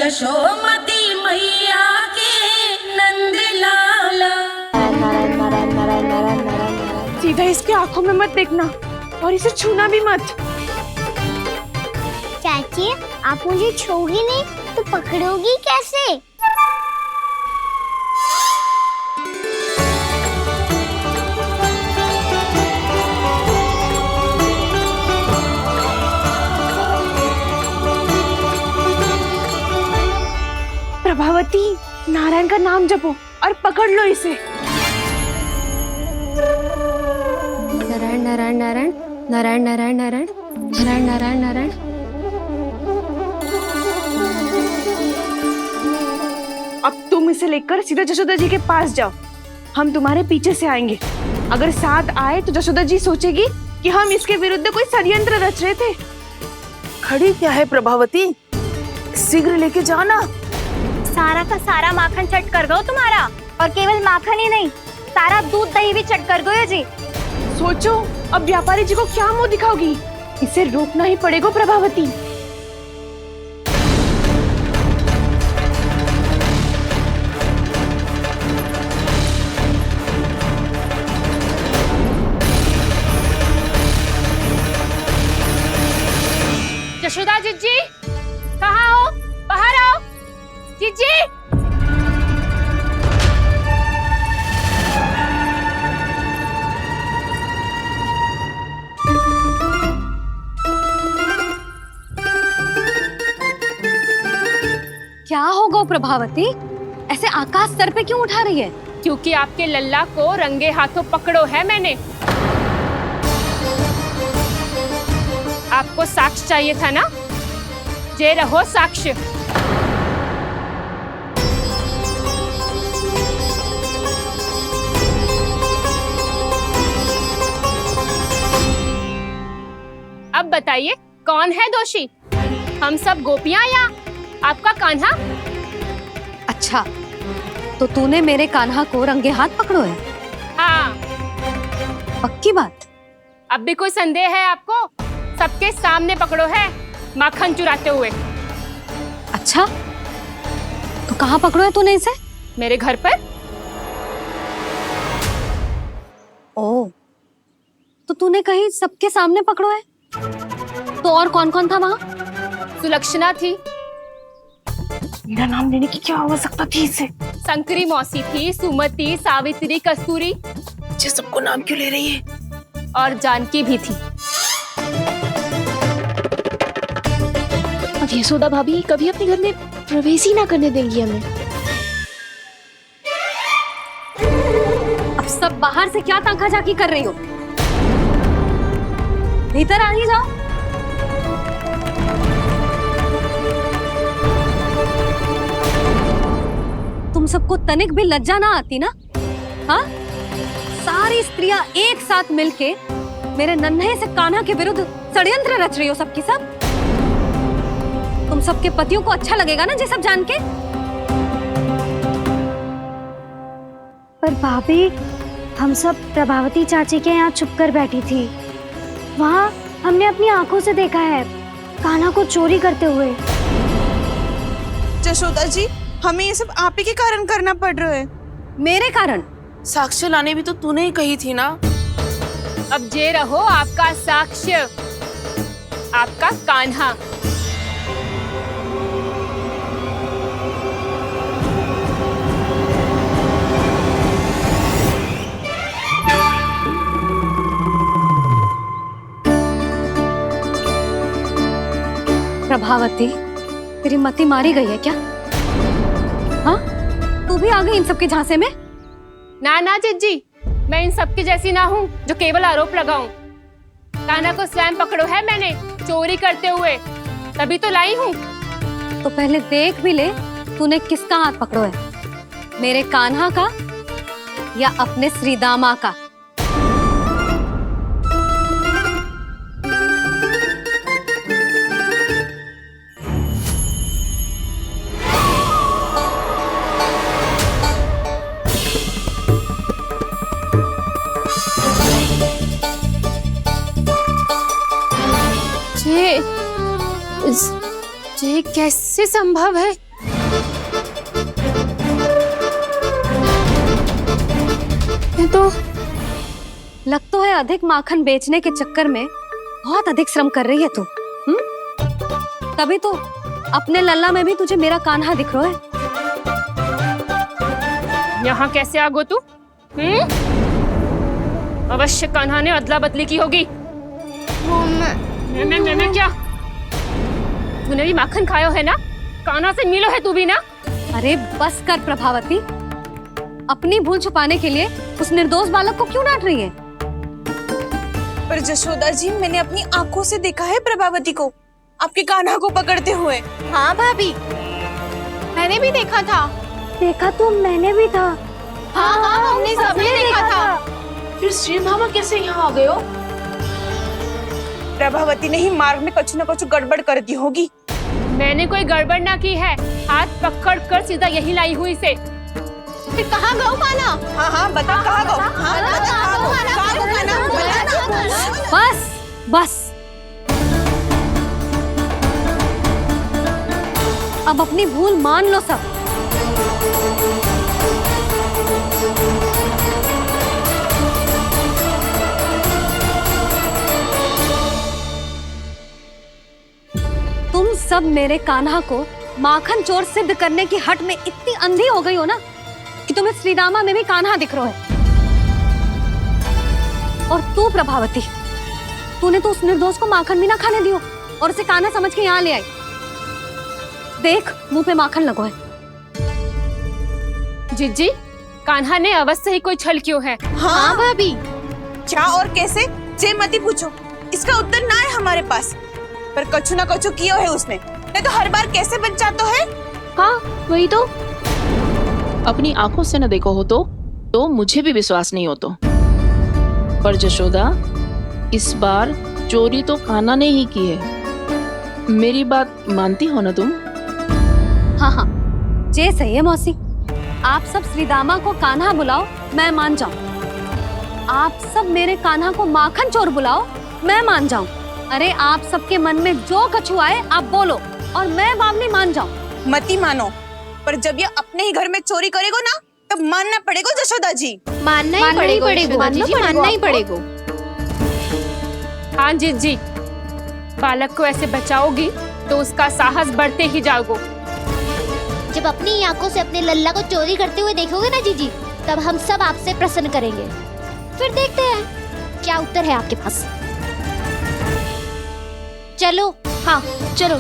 यशोमती मैया के नंद लाला। सीधा इसके आंखों में मत देखना और इसे छूना भी मत। चाची, आप मुझे छोगी नहीं तो पकड़ोगी कैसे? प्रभावती, नारायण का नाम जपो और पकड़ लो इसे। नारायण नारायण नारायण नारायण नारायण नारायण नारायण नारायण नारायण। अब तुम इसे लेकर सीधा जशोदा जी के पास जाओ, हम तुम्हारे पीछे से आएंगे। अगर साथ आए तो जशोदा जी सोचेगी कि हम इसके विरुद्ध कोई षड्यंत्र रच रहे थे। खड़ी क्या है प्रभावती, शीघ्र लेके जाना। सारा का सारा माखन चट कर दो तुम्हारा, और केवल माखन ही नहीं, सारा दूध दही भी चट कर दो ये जी। सोचो अब व्यापारी जी को क्या मुंह दिखाओगी। इसे रोकना ही पड़ेगा प्रभावती। यशोदा जीजी, कहाँ हो? बाहर आओ जीजी। क्या होगा प्रभावती, ऐसे आकाश सर पे क्यों उठा रही है? क्योंकि आपके लल्ला को रंगे हाथों पकड़ो है मैंने। आपको साक्ष्य चाहिए था ना, जे रहो साक्ष्य। अब बताइए कौन है दोषी, हम सब गोपियां या आपका कान्हा? अच्छा, तो तूने मेरे कान्हा को रंगे हाथ पकड़ो है? हाँ। पक्की बात? अब भी कोई संदेह है आपको? सबके सामने पकड़ो है, माखन चुराते हुए। अच्छा, तो कहाँ पकड़ो है तूने इसे? मेरे घर पर। ओ, तो तूने कहीं सबके सामने पकड़ो है? तो और कौन कौन था वहाँ? सुलक्षणा थी। मेरा नाम लेने की क्या आवश्यकता थी इसे? शंकरी मौसी थी, सुमति, सावित्री, कस्तूरी। ये सबको नाम क्यों ले रही है? और जानकी भी थी। अब यशोदा भाभी कभी अपने घर में प्रवेश ही ना करने देंगी हमें। अब सब बाहर से क्या ताका झाकी कर रही हो? भीतर आ ही जाओ। तुम सबको तनिक भी लज्जा ना आती ना? हाँ? सारी स्त्रियां एक साथ मिलके मेरे नन्हे से कान्हा के विरुद्ध षड्यंत्र रच रही हो सबकी सब। तुम सबके पतियों को अच्छा लगेगा ना ये सब जान के? पर भाभी, हम सब प्रभावती चाची के यहाँ छुप कर बैठी थी। वहाँ हमने अपनी आंखों से देखा है कान्हा को चोरी करते हुए। जशोदा जी, हमें ये सब आप ही के कारण करना पड़ रहा है। मेरे कारण? साक्ष्य लाने भी तो तूने ही कही थी ना। अब जे रहो आपका साक्ष्य, आपका कान्हा। प्रभावती, तेरी मति मारी गई है क्या? हाँ? तू भी आ गई इन सबके झांसे में? ना ना जिज्जी, मैं इन सबकी जैसी ना हूँ जो केवल आरोप लगाऊं। कान्हा को स्वयं पकड़ो है मैंने चोरी करते हुए, तभी तो लाई हूँ। तो पहले देख भी ले तूने किसका हाथ पकड़ो है, मेरे कान्हा का या अपने श्रीदामा का? ये कैसे संभव है? ये तो लग तो है अधिक माखन बेचने के चक्कर में बहुत अधिक श्रम कर रही है तू। तभी तो अपने लल्ला में भी तुझे मेरा कान्हा दिख रहा है। यहाँ कैसे आ गो तू? अवश्य कान्हा ने अदला बदली की होगी। मैं क्या? तूने भी माखन खायो है ना? कान्हा से मिलो है तू भी ना? अरे बस कर प्रभावती, अपनी भूल छुपाने के लिए उस निर्दोष बालक को क्यों डांट रही है? पर जशोदा जी, मैंने अपनी आंखों से देखा है प्रभावती को आपके कान्हा को पकड़ते हुए। हाँ भाभी, मैंने भी देखा था। देखा तो मैंने भी था। हाँ हाँ, हमने सबने देखा था। फिर श्री धामा कैसे यहाँ आ गए हो? प्रभावती ने ही मार्ग में कुछ न कुछ गड़बड़ कर दी होगी। मैंने कोई गड़बड़ ना की है, हाथ पकड़ कर सीधा यही लाई हुई से। फिर कहाँ गौ कान्हा? हाँ हाँ, बता कहाँ गौ? हाँ बता कहाँ गौ? कहाँ गौ कान्हा? बता ना। बस बस, अब अपनी भूल मान लो सब। तुम सब मेरे कान्हा को माखन चोर सिद्ध करने की हट में इतनी अंधी हो गई हो ना कि तुम्हें श्रीदामा में भी कान्हा दिख रहा है। और तू प्रभावती, तूने तो उस निर्दोष को माखन भी ना खाने दियो और उसे कान्हा समझ के यहाँ ले आई। देख, मुंह पे माखन लगो है। जिज्जी, कान्हा ने अवश्य ही कोई छल क्यों है। हाँ भाभी, क्या और कैसे? जे मती पूछो, इसका उत्तर ना है हमारे पास। पर कछु ना कछु किया है उसने, नहीं तो हर बार कैसे बच जाता है। हाँ वही तो, अपनी आंखों से न देखो हो तो मुझे भी विश्वास नहीं हो तो। पर जशोदा, इस बार चोरी तो कान्हा ने ही की है। मेरी बात मानती हो ना तुम? हाँ हाँ, जे सही है मौसी। आप सब श्रीदामा को कान्हा बुलाओ, मैं मान जाऊं। आप सब मेरे कान्हा को माखन चोर बुलाओ, मैं मान जाऊं। अरे आप सबके मन में जो कछु आए आप बोलो और मैं बावली मान जाऊं। मती मानो, पर जब ये अपने ही घर में चोरी करेगो ना, तब मानना पड़ेगा जशोदा जी। मानना ही पड़ेगा, मानना ही पड़ेगा। हाँ जिज्जी, बालक को ऐसे बचाओगी तो उसका साहस बढ़ते ही जाओगे। जब अपनी आंखों से अपने लल्ला को चोरी करते हुए देखोगे ना जीजी, तब हम सब आपसे प्रसन्न करेंगे। फिर देखते हैं क्या उत्तर है आपके पास। चलो, हाँ चलो।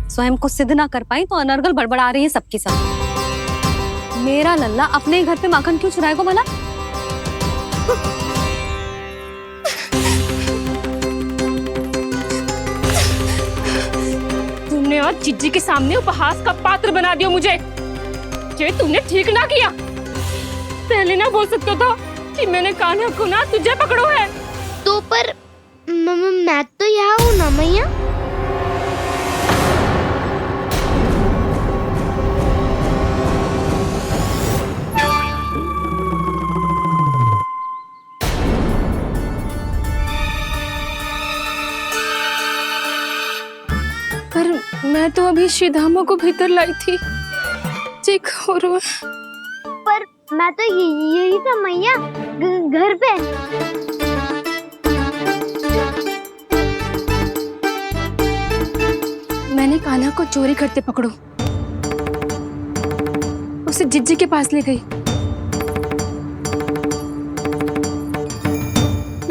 स्वयं को सिद्ध ना कर पाई तो अनर्गल बड़बड़ा रही है सबकी सब। मेरा लल्ला अपने ही घर पे माखन क्यों चुराएगा भला? तुमने आज जिज्जी के सामने उपहास का पात्र बना दिया मुझे। ये तुमने ठीक ना किया। पहले ना बोल सकता था कि मैंने कान्हा को ना तुझे पकड़ो है। तो पर मैं तो यहाँ हूँ ना मैया। पर मैं तो अभी श्रीधामा को भीतर लाई थी। चेक हो रहा है। पर मैं तो यही था मैया, घर पे। मैंने कान्हा को चोरी करते पकड़ो, उसे जिज्जी के पास ले गई।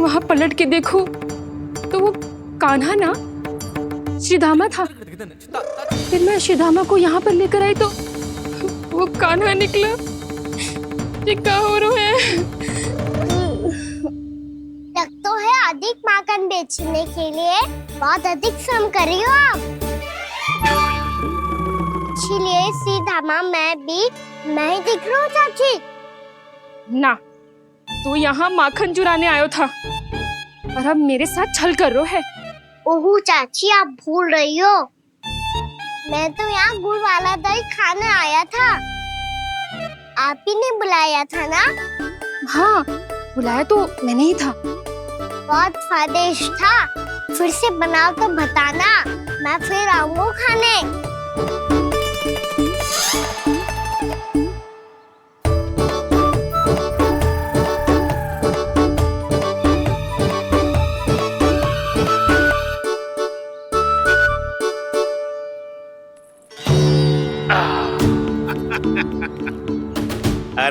वहां पलट के देखो तो वो कान्हा ना श्रीधामा था। फिर मैं श्रीधामा को यहाँ पर लेकर आई तो वो कान्हा निकला। ये क्या हो रहा है? लग तो है अधिक माखन बेचने के लिए बहुत अधिक श्रम कर रही हो आप। इसलिए सीधामा मैं ही दिख रहा हूँ चाची। ना, तू यहाँ माखन चुराने आयो था और अब मेरे साथ छल कर रहा है। ओह चाची, आप भूल रही हो, मैं तो यहाँ गुड़ वाला दही खाने आया था। आप ही ने बुलाया था ना? हाँ, बुलाया तो मैंने ही था। बहुत स्वादिष्ट था। फिर से बनाओ तो बताना, मैं फिर आऊंगा खाने।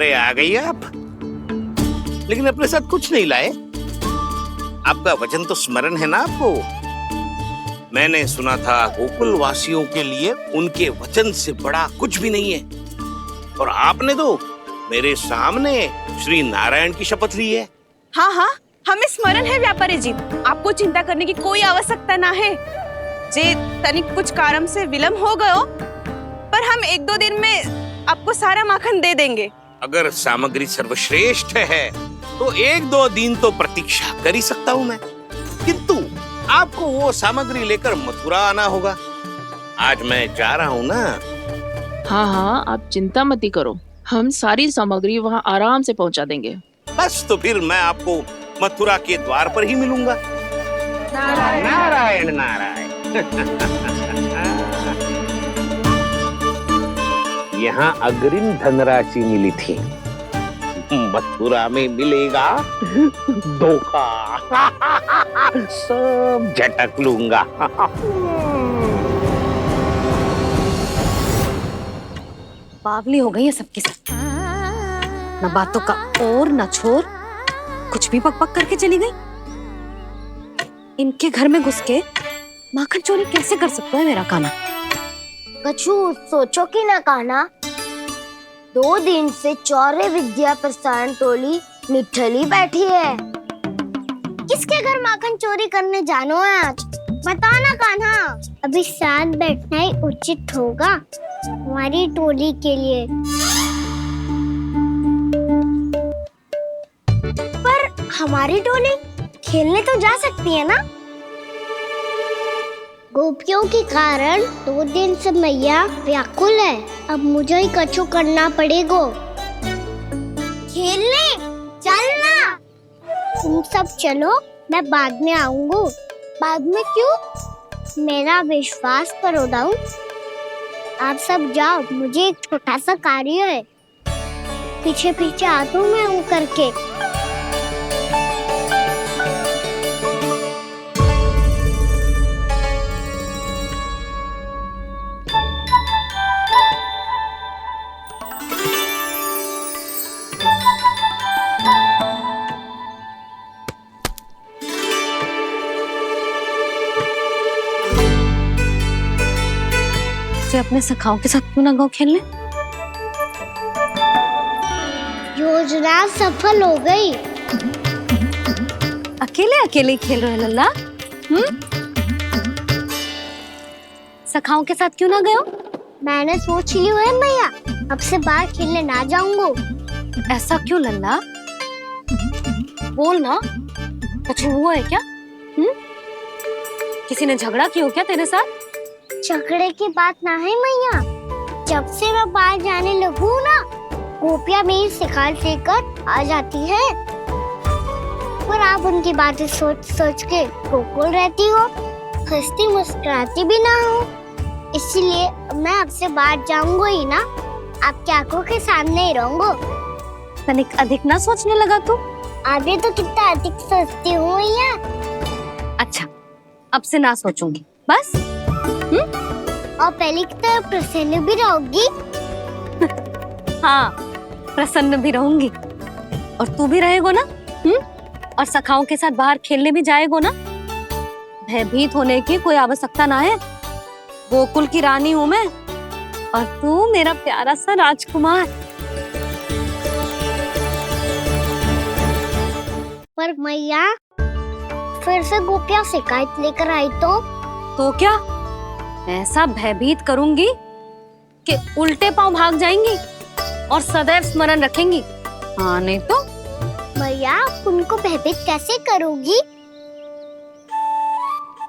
अरे आ गई आप, लेकिन अपने साथ कुछ नहीं लाए। आपका वचन तो स्मरण है ना आपको? मैंने सुना था गोकुल वासियों के लिए उनके वचन से बड़ा कुछ भी नहीं है, और आपने तो मेरे सामने श्री नारायण की शपथ ली है। हाँ हाँ, हमें स्मरण है व्यापारी जी, आपको चिंता करने की कोई आवश्यकता ना है। जे तनिक कुछ कारण से विलंब हो गयो, पर हम 1-2 दिन में आपको सारा माखन दे देंगे। अगर सामग्री सर्वश्रेष्ठ है तो 1-2 दिन तो प्रतीक्षा कर ही सकता हूँ मैं, किंतु आपको वो सामग्री लेकर मथुरा आना होगा। आज मैं जा रहा हूँ ना। हाँ हाँ, आप चिंता मत करो, हम सारी सामग्री वहाँ आराम से पहुँचा देंगे। बस तो फिर मैं आपको मथुरा के द्वार पर ही मिलूंगा। नारायण नारायण। यहाँ अग्रिम धनराशि मिली थी, मथुरा में मिलेगा धोखा। सब झटक लूंगा। बावली हो गई है सबकी सब, न बातों का और न छोर, कुछ भी पक पक करके चली गई। इनके घर में घुस के माखन चोरी कैसे कर सकता है मेरा काना? कछु सोचो कि ना कान्हा, 2 दिन से चौर्य विद्या प्रसारण टोली निठली बैठी है। किसके घर माखन चोरी करने जानो है आज? बता ना कान्हा। अभी साथ बैठना ही उचित होगा हमारी टोली के लिए। पर हमारी टोली खेलने तो जा सकती है ना? गोपियों के कारण 2 दिन से मैया व्याकुल है। अब मुझे ही कछु करना पड़ेगा। खेलने चलना। तुम सब चलो, मैं बाद में आऊंगा। बाद में क्यों? मेरा विश्वास करो दाऊ। आप सब जाओ, मुझे एक छोटा सा कार्य है। पीछे पीछे आता हूँ मैं हूँ करके। अपने सखाओं के साथ क्यों ना गाँव खेलने? योजना सफल हो गई। अकेले अकेले खेल रहे लल्ला? सखाओं के साथ क्यों ना गए? मैंने सोच लिया है मैया, अब से बाहर खेलने ना जाऊंगा। ऐसा क्यों लल्ला? बोल ना, कुछ हुआ है क्या? किसी ने झगड़ा किया हो क्या तेरे साथ? झगड़े की बात ना है मैया। जब से मैं बाहर जाने लगू ना, गोपियां मेरी शिकार लेकर आ जाती है। पर आप उनकी बातें सोच सोच के गोकुल रहती हो, हंसती मुस्कुराती भी ना हो। इसलिए मैं आपसे बाहर जाऊंगा ही ना, आपकी आंखों के सामने ही रहूंगा। तनिक अधिक ना सोचने लगा तू? आगे तो कितना अधिक सोचती हूँ मैया। अच्छा, अब से ना सोचूंगी बस। और पहले की तरह प्रसन्न भी रहोगी? हाँ, प्रसन्न भी रहूंगी। और तू भी रहेगो ना? और सखाओं के साथ बाहर खेलने भी जाएगो ना? भयभीत होने की कोई आवश्यकता ना है। गोकुल की रानी हूँ मैं, और तू मेरा प्यारा सा राजकुमार। पर मैया, फिर से गोपियां शिकायत लेकर आई तो क्या? ऐसा भयभीत करूंगी कि उल्टे पांव भाग जाएंगी और सदैव स्मरण रखेंगी। हाँ नहीं तो? मैया, उनको भयभीत कैसे करोगी?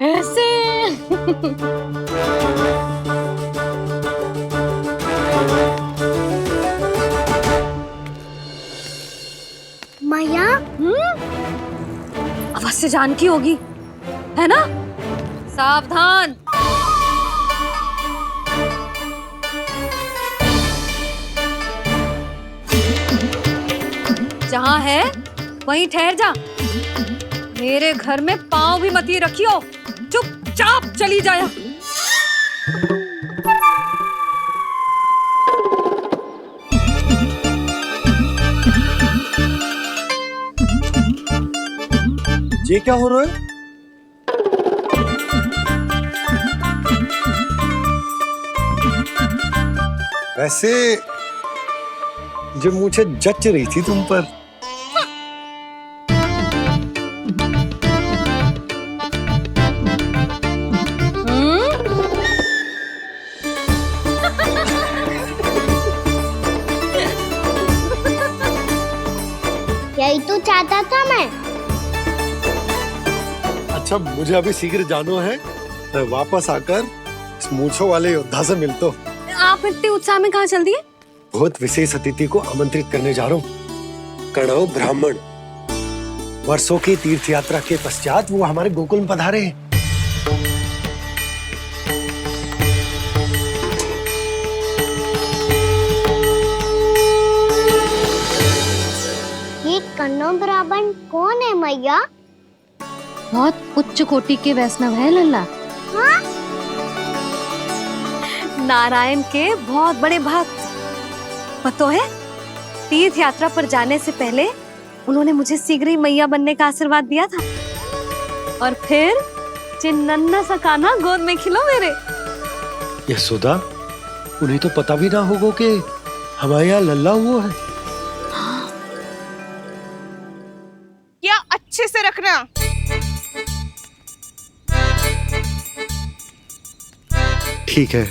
ऐसे। मैया, अवश्य जानकी होगी, है ना? सावधान। जहाँ है वहीं ठहर जा। मेरे घर में पाँव भी मत ही रखियो, चुपचाप चली जाया। ये क्या हो रहा है? वैसे जो मुझे जच रही थी तुम पर। यही तो चाहता था मैं। अच्छा मुझे अभी शीघ्र जाना है, मैं वापस आकर इस मूंछों वाले योद्धा से मिलता हूँ। आप इतने उत्साह में कहाँ चल दिए? बहुत विशेष अतिथि को आमंत्रित करने जा रहा हूँ। कणव ब्राह्मण वर्षों की तीर्थ यात्रा के पश्चात वो हमारे गोकुल में पधारे हैं। ये कन्नौ ब्राह्मण कौन है मैया? बहुत उच्च कोटि के वैष्णव है लल्ला। हाँ? नारायण के बहुत बड़े भक्त। पता है, तीर्थ यात्रा पर जाने से पहले उन्होंने मुझे शीघ्र ही मैया बनने का आशीर्वाद दिया था। और फिर चिन्नन्ना सा कान्हा गोद में खिलो मेरे। यशोदा, उन्हें तो पता भी ना होगा कि हमारे यहाँ लल्ला हुआ है। क्या अच्छे से रखना। ठीक है।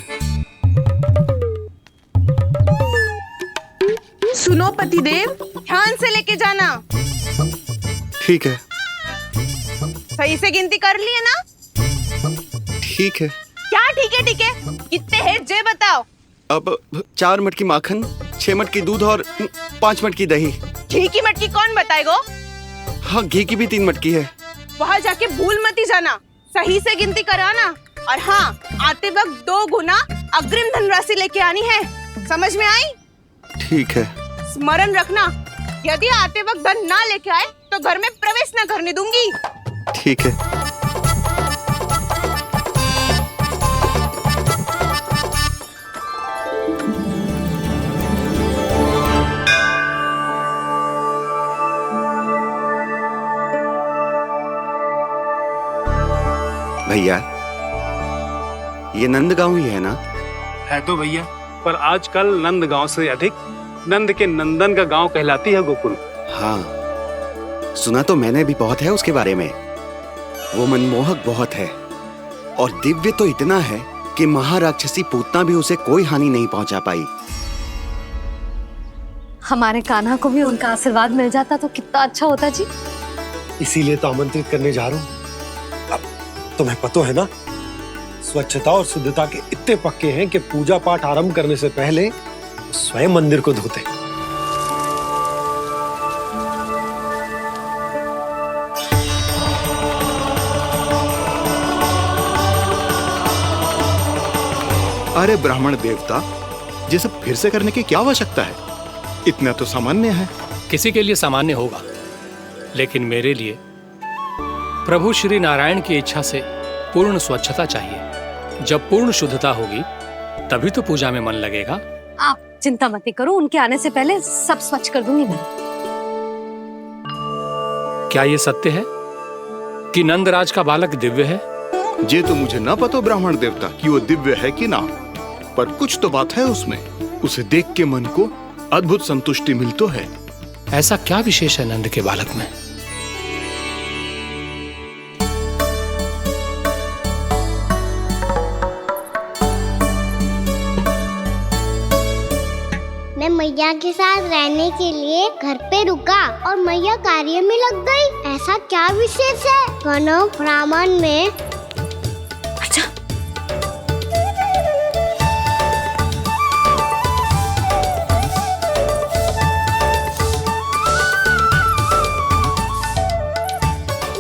सुनो पतिदेव, ध्यान से लेके जाना। ठीक है। सही से गिनती कर लिए ना? ठीक है। क्या ठीक है? ठीक है कितने हैं जे बताओ। अब 4 मटकी माखन, 6 मटकी दूध और 5 मटकी दही। घी की मटकी कौन बताएगा? हाँ, घी की भी 3 मटकी है। वहाँ जाके भूल मती जाना, सही से गिनती कराना। और हाँ, आते वक्त 2 गुना अग्रिम धनराशि लेके आनी है। समझ में आई? ठीक है। स्मरण रखना, यदि आते वक्त धन ना लेके आए तो घर में प्रवेश न करने दूंगी। ठीक है। भैया, ये नंदगांव ही है ना? है तो भैया, पर आजकल नंदगांव से अधिक नंद के नंदन का गांव कहलाती है गोकुल। हाँ, सुना तो मैंने भी बहुत है उसके बारे में। वो मनमोहक बहुत है और दिव्य तो इतना है कि महाराक्षसी पूतना भी उसे कोई हानि नहीं पहुंचा पाई। हमारे कान्हा को भी उनका आशीर्वाद मिल जाता तो कितना अच्छा होता जी। इसीलिए तो आमंत्रित करने जा रहा हूँ। अब तुम्हें पता है ना, स्वच्छता और शुद्धता के इतने पक्के हैं कि पूजा पाठ आरंभ करने से पहले स्वयं मंदिर को धोते। अरे ब्राह्मण देवता, ये सब फिर से करने की क्या आवश्यकता है? इतना तो सामान्य है। किसी के लिए सामान्य होगा, लेकिन मेरे लिए प्रभु श्री नारायण की इच्छा से पूर्ण स्वच्छता चाहिए। जब पूर्ण शुद्धता होगी तभी तो पूजा में मन लगेगा। आप चिंता मत करो, उनके आने से पहले सब स्वच्छ कर दूंगी मैं। क्या ये सत्य है कि नंदराज का बालक दिव्य है? ये तो मुझे ना पता ब्राह्मण देवता कि वो दिव्य है कि ना, पर कुछ तो बात है उसमें। उसे देख के मन को अद्भुत संतुष्टि मिल तो है। ऐसा क्या विशेष है नंद के बालक में? मैं मैया के साथ रहने के लिए घर पे रुका और मैया कार्य में लग गई। ऐसा क्या विशेष है कन्नौ ब्राह्मण में? अच्छा,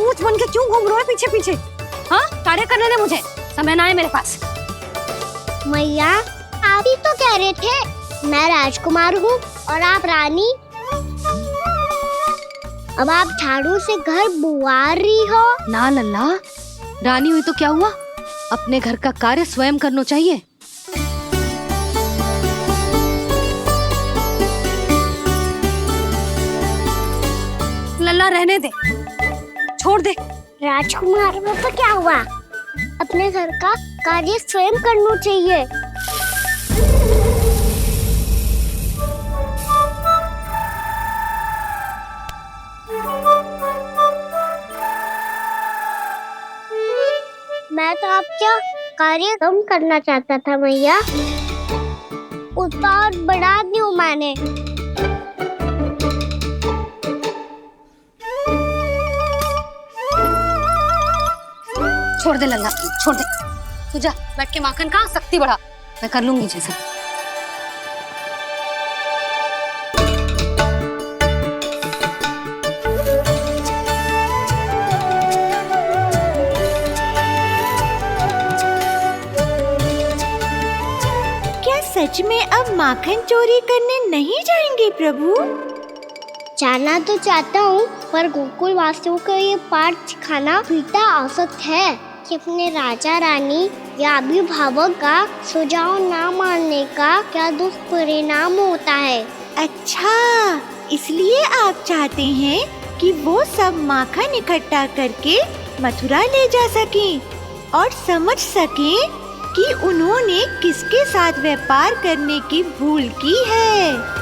ऊंच बन के क्यों घूम रहे हो पीछे पीछे? हाँ, कार्य करने दे मुझे, समय ना है मेरे पास। मैया, आप ही तो कह रहे थे मैं राजकुमार हूँ और आप रानी। अब आप झाड़ू से घर बुआर रही हो। ना लल्ला, रानी हुई तो क्या हुआ, अपने घर का कार्य स्वयं करना चाहिए। लल्ला रहने दे, छोड़ दे। राजकुमार में तो क्या हुआ, अपने घर का कार्य स्वयं करना चाहिए। मैं तो आपका कार्य कम करना चाहता था मैया, उसका और बढ़ा दूं मैंने। छोड़ दे लल्ला, छोड़ दे। तू जा बैठ के माखन खा, शक्ति बढ़ा, मैं कर लूंगी जैसे। क्या सच में अब माखन चोरी करने नहीं जाएंगे प्रभु? जाना तो चाहता हूँ, पर गोकुल वासियों को ये पाठ सिखाना पिता आवश्यक है कि अपने राजा रानी या अभिभावक का सुझाव ना मानने का क्या दुष्परिणाम होता है। अच्छा, इसलिए आप चाहते हैं कि वो सब माखन इकट्ठा करके मथुरा ले जा सकें और समझ सकें कि उन्होंने किसके साथ व्यापार करने की भूल की है।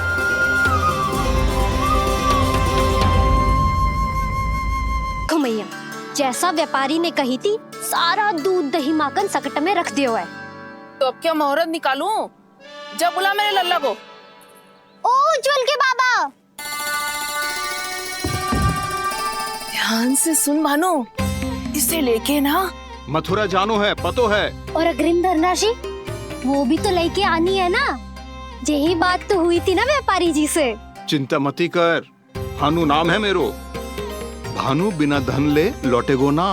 मैया, जैसा व्यापारी ने कही थी, सारा दूध दही माखन सकट में रख दियो है। तो अब क्या मुहूर्त निकालूं? जब बुला मेरे लल्ला को। ओ उज्जवल के बाबा, ध्यान से सुन भानु, इसे लेके ना मथुरा जानो है, पतो है। और अग्रिम धनराशि वो भी तो लेके आनी है ना। यही बात तो हुई थी ना व्यापारी जी से। चिंता मती कर, भानु नाम है मेरो। भानु बिना धन ले लौटेगो ना।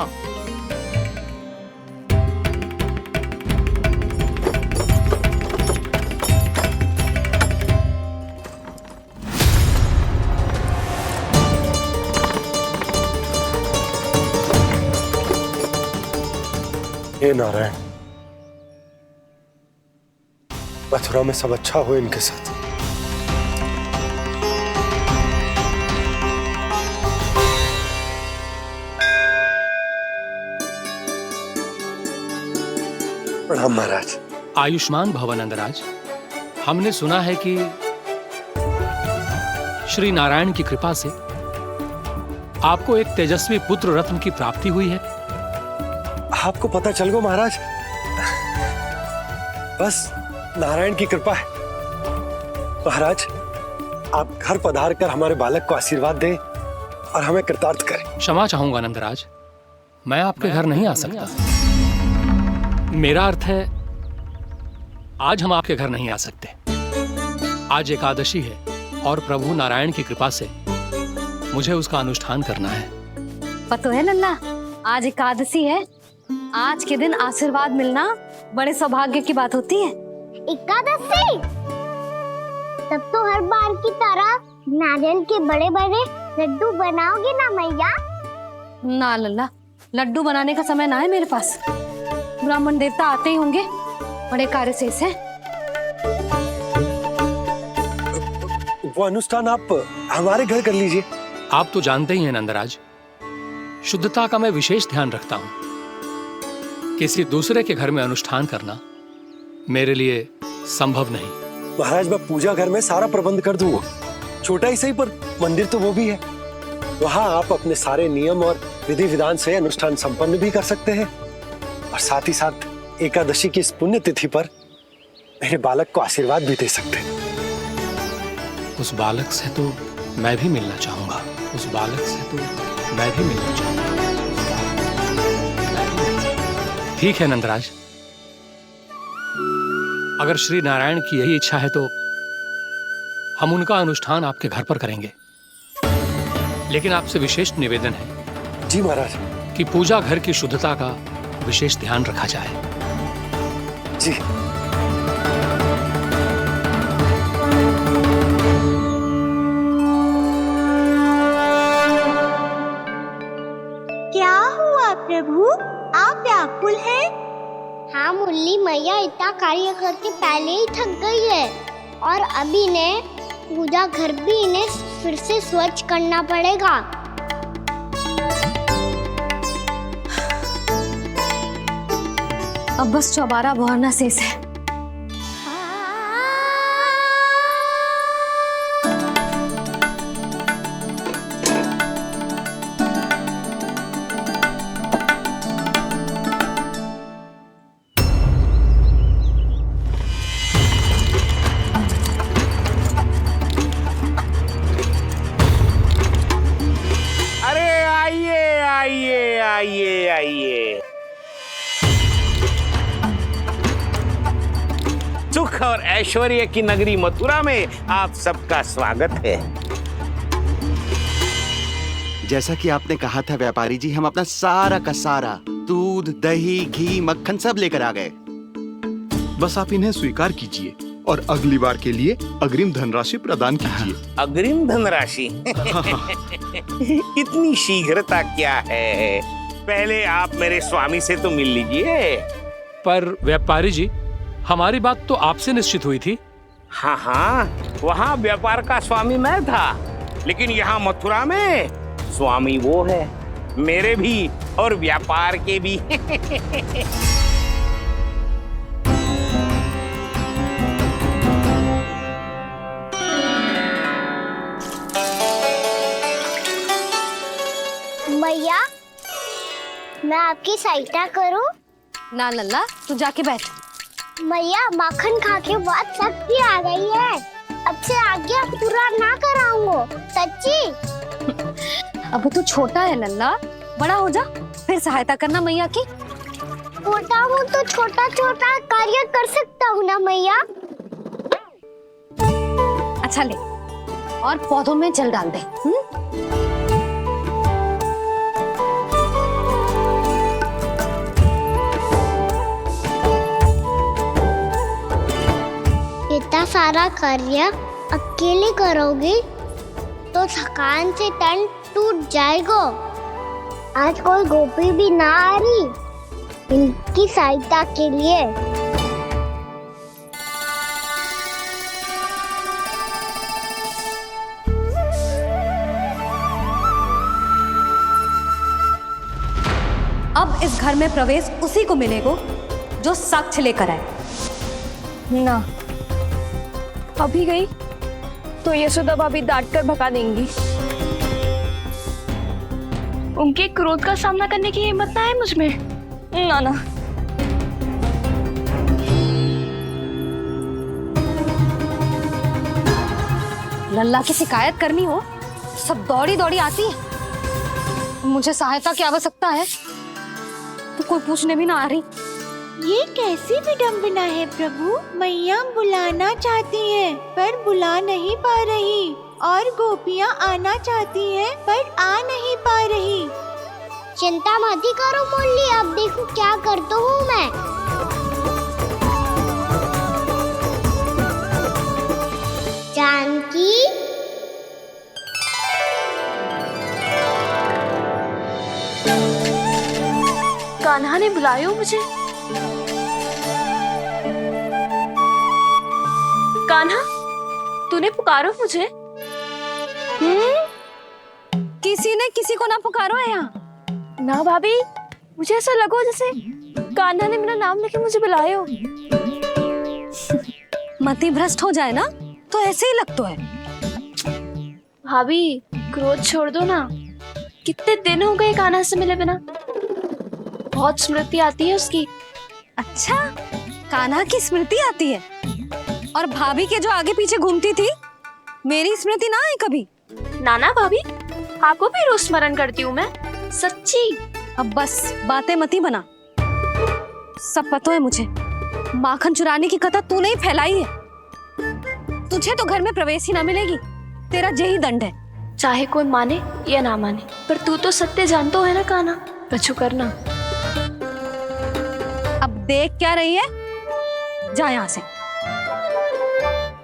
हे नारायण, मथुरा में सब अच्छा हो इनके साथ। प्रणाम महाराज। आयुष्मान भव नंदराज। हमने सुना है कि श्री नारायण की कृपा से आपको एक तेजस्वी पुत्र रत्न की प्राप्ति हुई है। आपको पता चल गो महाराज, बस नारायण की कृपा है। महाराज, आप घर पधार कर हमारे बालक को आशीर्वाद दें और हमें कृतार्थ करें। क्षमा चाहूंगा नंदराज, मैं आपके घर नहीं आ सकता। मेरा अर्थ है, आज हम आपके घर नहीं आ सकते। आज एकादशी है और प्रभु नारायण की कृपा से मुझे उसका अनुष्ठान करना है। पता है लल्ला, आज एकादशी है। आज के दिन आशीर्वाद मिलना बड़े सौभाग्य की बात होती है। एकादशी, तब तो हर बार की तरह नारियल के बड़े बड़े लड्डू बनाओगे ना मैया? ना लल्ला, लड्डू बनाने का समय ना है मेरे पास। ब्राह्मण देवता आते ही होंगे, बड़े कार्य शेष है। वो अनुष्ठान आप हमारे घर कर लीजिए। आप तो जानते ही हैं नंदराज, शुद्धता का मैं विशेष ध्यान रखता हूं। किसी दूसरे के घर में अनुष्ठान करना मेरे लिए संभव नहीं। महाराज, मैं पूजा घर में सारा प्रबंध कर दूंगा। छोटा ही सही, पर मंदिर तो वो भी है। वहां आप अपने सारे नियम और विधि विधान से अनुष्ठान संपन्न भी कर सकते हैं और साथ ही साथ एकादशी की इस पुण्य तिथि पर मेरे बालक को आशीर्वाद भी दे सकते हैं। उस बालक से तो मैं भी मिलना चाहूंगा। उस बालक से तो मैं भी मिलना चाहूंगा। ठीक है नंदराज, अगर श्री नारायण की यही इच्छा है तो हम उनका अनुष्ठान आपके घर पर करेंगे। लेकिन आपसे विशेष निवेदन है। जी महाराज। कि पूजा घर की शुद्धता का विशेष ध्यान रखा जाए। जी। क्या हुआ प्रभु, आप व्याकुल हैं? हाँ मुरली मैया, इतना कार्य करके पहले ही थक गई है और अभी ने पूजा घर भी इन्हें फिर से स्वच्छ करना पड़ेगा। अब बस चौबारा बहाना शेष है। आइए। सुख और ऐश्वर्य की नगरी मथुरा में आप सबका स्वागत है। जैसा कि आपने कहा था व्यापारी जी, हम अपना सारा का सारा दूध, दही, घी, मक्खन सब लेकर आ गए। बस आप इन्हें स्वीकार कीजिए और अगली बार के लिए अग्रिम धनराशि प्रदान कीजिए। अग्रिम धनराशि? इतनी शीघ्रता क्या है? पहले आप मेरे स्वामी से तो मिल लीजिए। पर व्यापारी जी, हमारी बात तो आपसे निश्चित हुई थी। हाँ, वहाँ व्यापार का स्वामी मैं था, लेकिन यहाँ मथुरा में स्वामी वो है, मेरे भी और व्यापार के भी। मैया, मैं आपकी सहायता करूं? ना लल्ला, तू जाके बैठ। मैया, माखन खा के बहुत शक्ति आ गई है। अब से आगे पूरा ना कराऊंगा, सच्ची। अब तू छोटा है लल्ला, बड़ा हो जा फिर सहायता करना मैया की। छोटा हूँ तो छोटा छोटा कार्य कर सकता हूँ ना मैया। अच्छा ले, और पौधों में जल डाल दे। इतना सारा कार्य अकेले करोगे तो थकान से तन टूट जाएगा। आज कोई गोपी भी ना आ रही इनकी सहायता के लिए। अब इस घर में प्रवेश उसी को मिलेगा जो साक्ष्य लेकर आए। ना, अभी गई तो यशोदा भाभी डांट कर भगा देंगी। उनके क्रोध का सामना करने की हिम्मत ना है मुझ में। ना। लल्ला की शिकायत करनी हो सब दौड़ी दौड़ी आती है। मुझे सहायता की आवश्यकता है तो कोई पूछने भी ना आ रही। ये कैसी विडंबना है प्रभु। मैया बुलाना चाहती हैं पर बुला नहीं पा रही, और गोपियाँ आना चाहती हैं पर आ नहीं पा रही। चिंता मत ही करो मुरली, अब देखो क्या करता हूँ मैं। जानकी, कान्हा ने बुलाया मुझे। कान्हा, तूने पुकारो मुझे? किसी ने किसी को ना पुकारो है यहाँ। ना भाभी, मुझे ऐसा लगो जैसे कान्हा ने मेरा नाम लेके मुझे बुलाया हो। मति भ्रष्ट हो जाए ना तो ऐसे ही लगता है। भाभी, क्रोध छोड़ दो ना। कितने दिन हो गए कान्हा से मिले बिना। बहुत स्मृति आती है उसकी। अच्छा, कान्हा की स्मृति आती है? और भाभी के जो आगे पीछे घूमती थी, मेरी स्मृति ना आई कभी? नाना भाभी, आपको भी रोज स्मरण करती हूँ मैं, सच्ची। अब बस बातें मत ही बना। सब पता है मुझे, माखन चुराने की कथा तूने ही फैलाई है। तुझे तो घर में प्रवेश ही ना मिलेगी, तेरा यही दंड है। चाहे कोई माने या ना माने, पर तू तो सत्य जानता है ना कान्हा। कछु करना। अब देख क्या रही है, जा यहाँ से।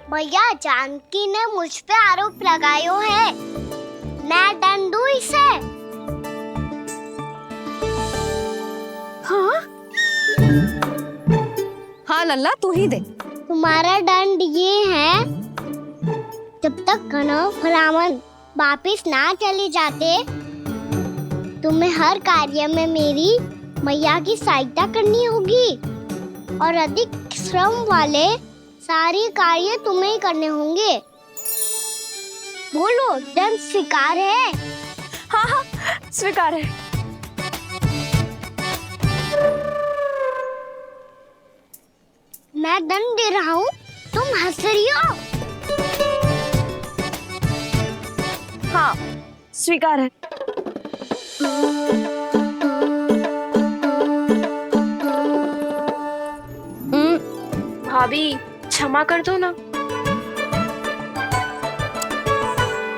भैया, जानकी ने मुझ पे आरोप लगायो है, मैं दंड दूं इसे। हाँ लल्ला, तू ही दे। तुम्हारा दंड ये है, जब तक कनव फलावन वापिस ना चले जाते, तुम्हें हर कार्य में मेरी मैया की सहायता करनी होगी। और अधिक श्रम वाले सारे कार्य तुम्हें ही करने होंगे। बोलो, दंड स्वीकार है? हाँ हाँ, स्वीकार है। मैं दंड दे रहा हूँ, तुम हंस रही हो? हाँ, स्वीकार है। भाभी क्षमा कर दो ना।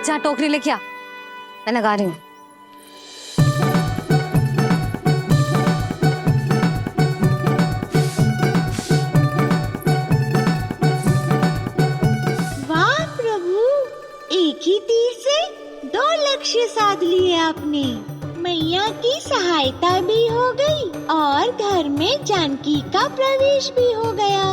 जा टोकरी लेके आ, मैं लगा रही हूँ। वाह प्रभु, एक ही तीर से 2 लक्ष्य साध लिए आपने। मैया की सहायता भी हो गई और घर में जानकी का प्रवेश भी हो गया।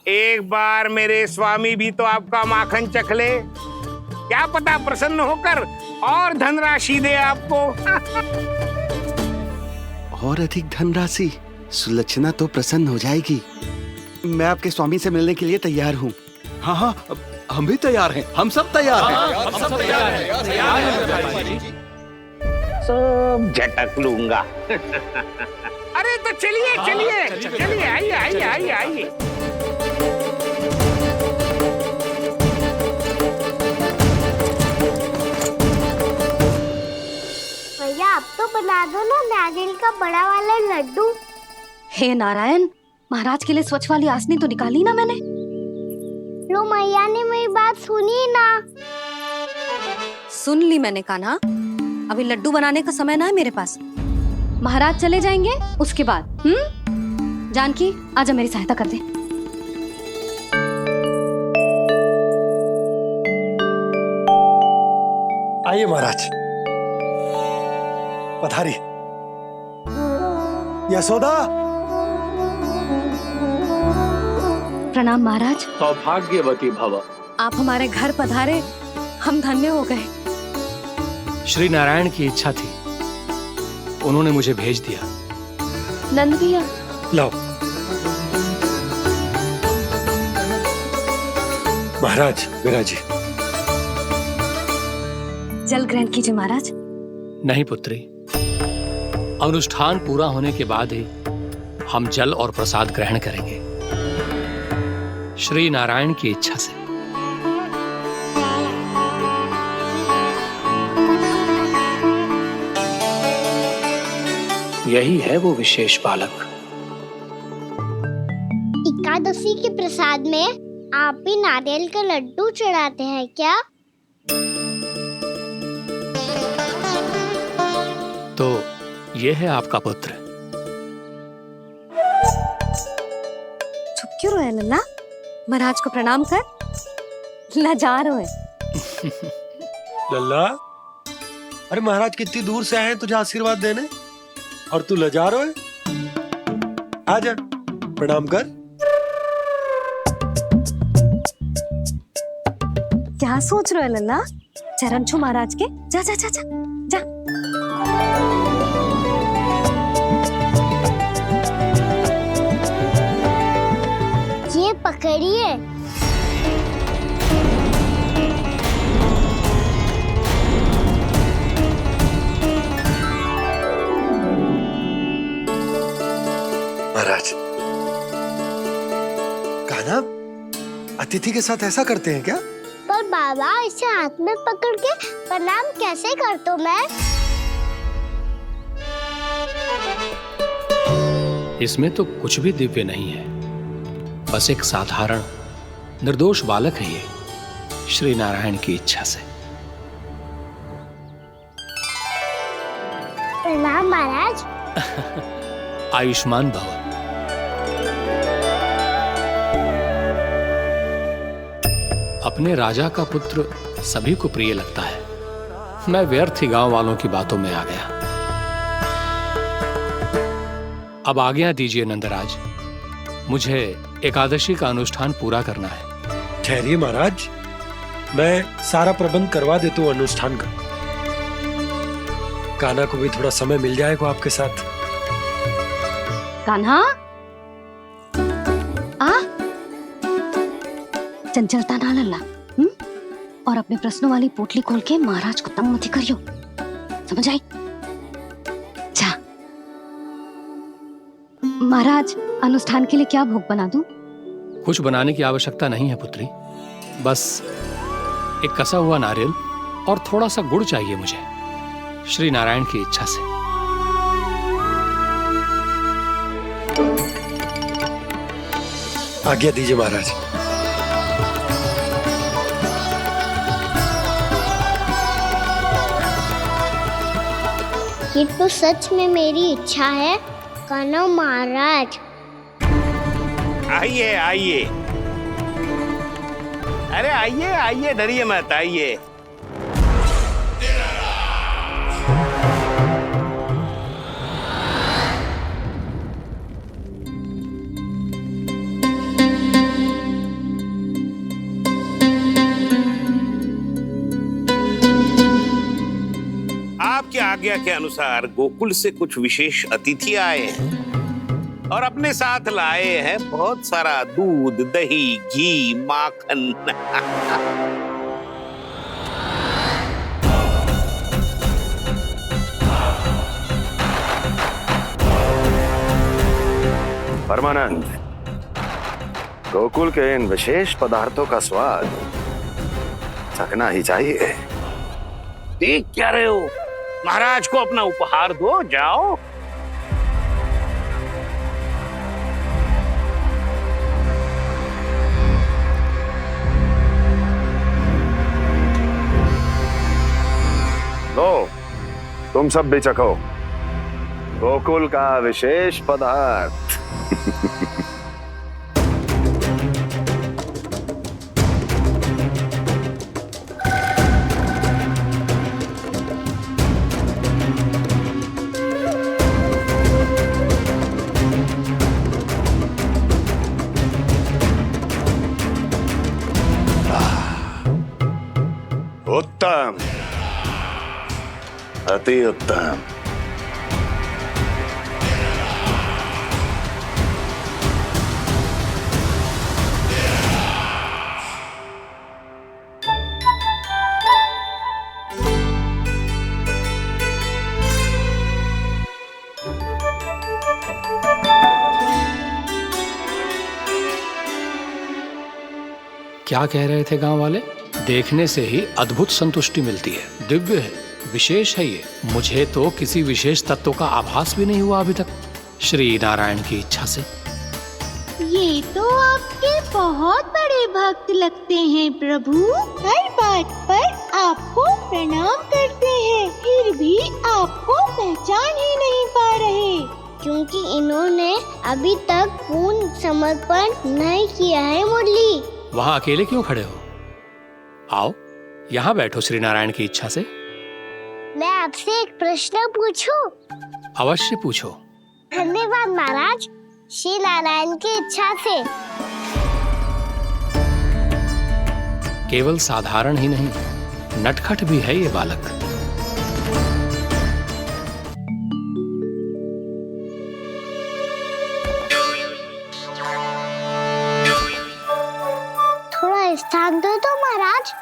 एक बार मेरे स्वामी भी तो आपका माखन चख ले, क्या पता प्रसन्न होकर और धनराशि दे आपको। और अधिक धनराशि? सुलक्षणा तो प्रसन्न हो जाएगी। मैं आपके स्वामी से मिलने के लिए तैयार हूँ। हाँ हाँ, हम भी तैयार हैं, हम सब तैयार हैं। हम सब तैयार हैं। सब झटक लूंगा। अरे तो चलिए चलिए चलिए, आइए आइए आइए आइए। भैया, आप तो बना दो ना नारियल का बड़ा वाला लड्डू। हे नारायण, महाराज के लिए स्वच्छ वाली आसनी तो निकाली ना मैंने। लो, मैया ने मेरी बात सुनी ना। सुन ली मैंने कान्हा, अभी लड्डू बनाने का समय ना है मेरे पास। महाराज चले जाएंगे उसके बाद। जानकी, आजा मेरी सहायता कर दे। आइए महाराज, पधारी। यशोदा। प्रणाम महाराज। सौभाग्यवती भव। आप हमारे घर पधारे, हम धन्य हो गए। श्री नारायण की इच्छा थी, उन्होंने मुझे भेज दिया। नंद भैया, लाओ। महाराज, विराजी। जल ग्रहण कीजिए महाराज। नहीं पुत्री, अनुष्ठान पूरा होने के बाद ही हम जल और प्रसाद ग्रहण करेंगे, श्री नारायण की इच्छा से। यही है वो विशेष बालक। एकादशी के प्रसाद में आप भी नारियल का लड्डू चढ़ाते हैं क्या? तो ये है आपका पुत्र। चुप क्यों रोए लल्ला? महाराज को प्रणाम कर। लजा रोए। लल्ला, अरे महाराज कितनी दूर से आए हैं तुझे आशीर्वाद देने, और तू लजा रहा है? आजा, प्रणाम कर। क्या सोच रहे हो लल्ला? चरण छू महाराज के। जा जा जा जा जा। ये पकड़िए। महाराज, कान्हा अतिथि के साथ ऐसा करते हैं क्या? पर बाबा, इसे हाथ में पकड़ के प्रणाम कैसे करता हूँ मैं? इसमें तो कुछ भी दिव्य नहीं है, बस एक साधारण निर्दोष बालक है ये, श्री नारायण की इच्छा से। प्रणाम महाराज। आयुष्मान भव। अपने राजा का पुत्र सभी को प्रिय लगता है। मैं व्यर्थ ही गांव वालों की बातों में आ गया। अब आज्ञा दीजिए नंदराज, मुझे एकादशी का अनुष्ठान पूरा करना है। ठहरिए महाराज, मैं सारा प्रबंध करवा देता हूँ अनुष्ठान का। कान्हा को भी थोड़ा समय मिल जाएगा आपके साथ। कान्हा आ चंचलता ना लल्ला, और अपने प्रश्नों वाली पोटली खोल के महाराज को तंग मत करियो, समझ आई? जा महाराज, अनुष्ठान के लिए क्या भोग बना दूं? कुछ बनाने की आवश्यकता नहीं है पुत्री, बस एक कसा हुआ नारियल और थोड़ा सा गुड़ चाहिए मुझे, श्री नारायण की इच्छा से। आज्ञा दीजिए महाराज। ये तो सच में मेरी इच्छा है कान्हा महाराज। आइए आइए, अरे आइए आइए, डरिए मत, आइए। आपकी आज्ञा के अनुसार गोकुल से कुछ विशेष अतिथि आए हैं और अपने साथ लाए हैं बहुत सारा दूध, दही, घी, माखन। परमानंद, गोकुल के इन विशेष पदार्थों का स्वाद चखना ही चाहिए। देख क्या रहे हो, महाराज को अपना उपहार दो, जाओ। लो, तुम सब भी चखो गोकुल का विशेष पदार्थ। उत्तम, अति उत्तम। क्या कह रहे थे गांव वाले? देखने से ही अद्भुत संतुष्टि मिलती है, दिव्य है, विशेष है ये। मुझे तो किसी विशेष तत्व का आभास भी नहीं हुआ अभी तक, श्री नारायण की इच्छा से। ये तो आपके बहुत बड़े भक्त लगते हैं प्रभु। हर बात पर आपको प्रणाम करते हैं, फिर भी आपको पहचान ही नहीं पा रहे। क्योंकि इन्होंने अभी तक पूर्ण समर्पण नहीं किया है मुरली। वहां अकेले क्यों खड़े हो? आओ यहाँ बैठो श्री नारायण की इच्छा से। मैं आपसे एक प्रश्न पूछूं? अवश्य पूछो। धन्यवाद महाराज, श्री नारायण की इच्छा से। केवल साधारण ही नहीं, नटखट भी है ये बालक। थोड़ा स्थान दो तो महाराज।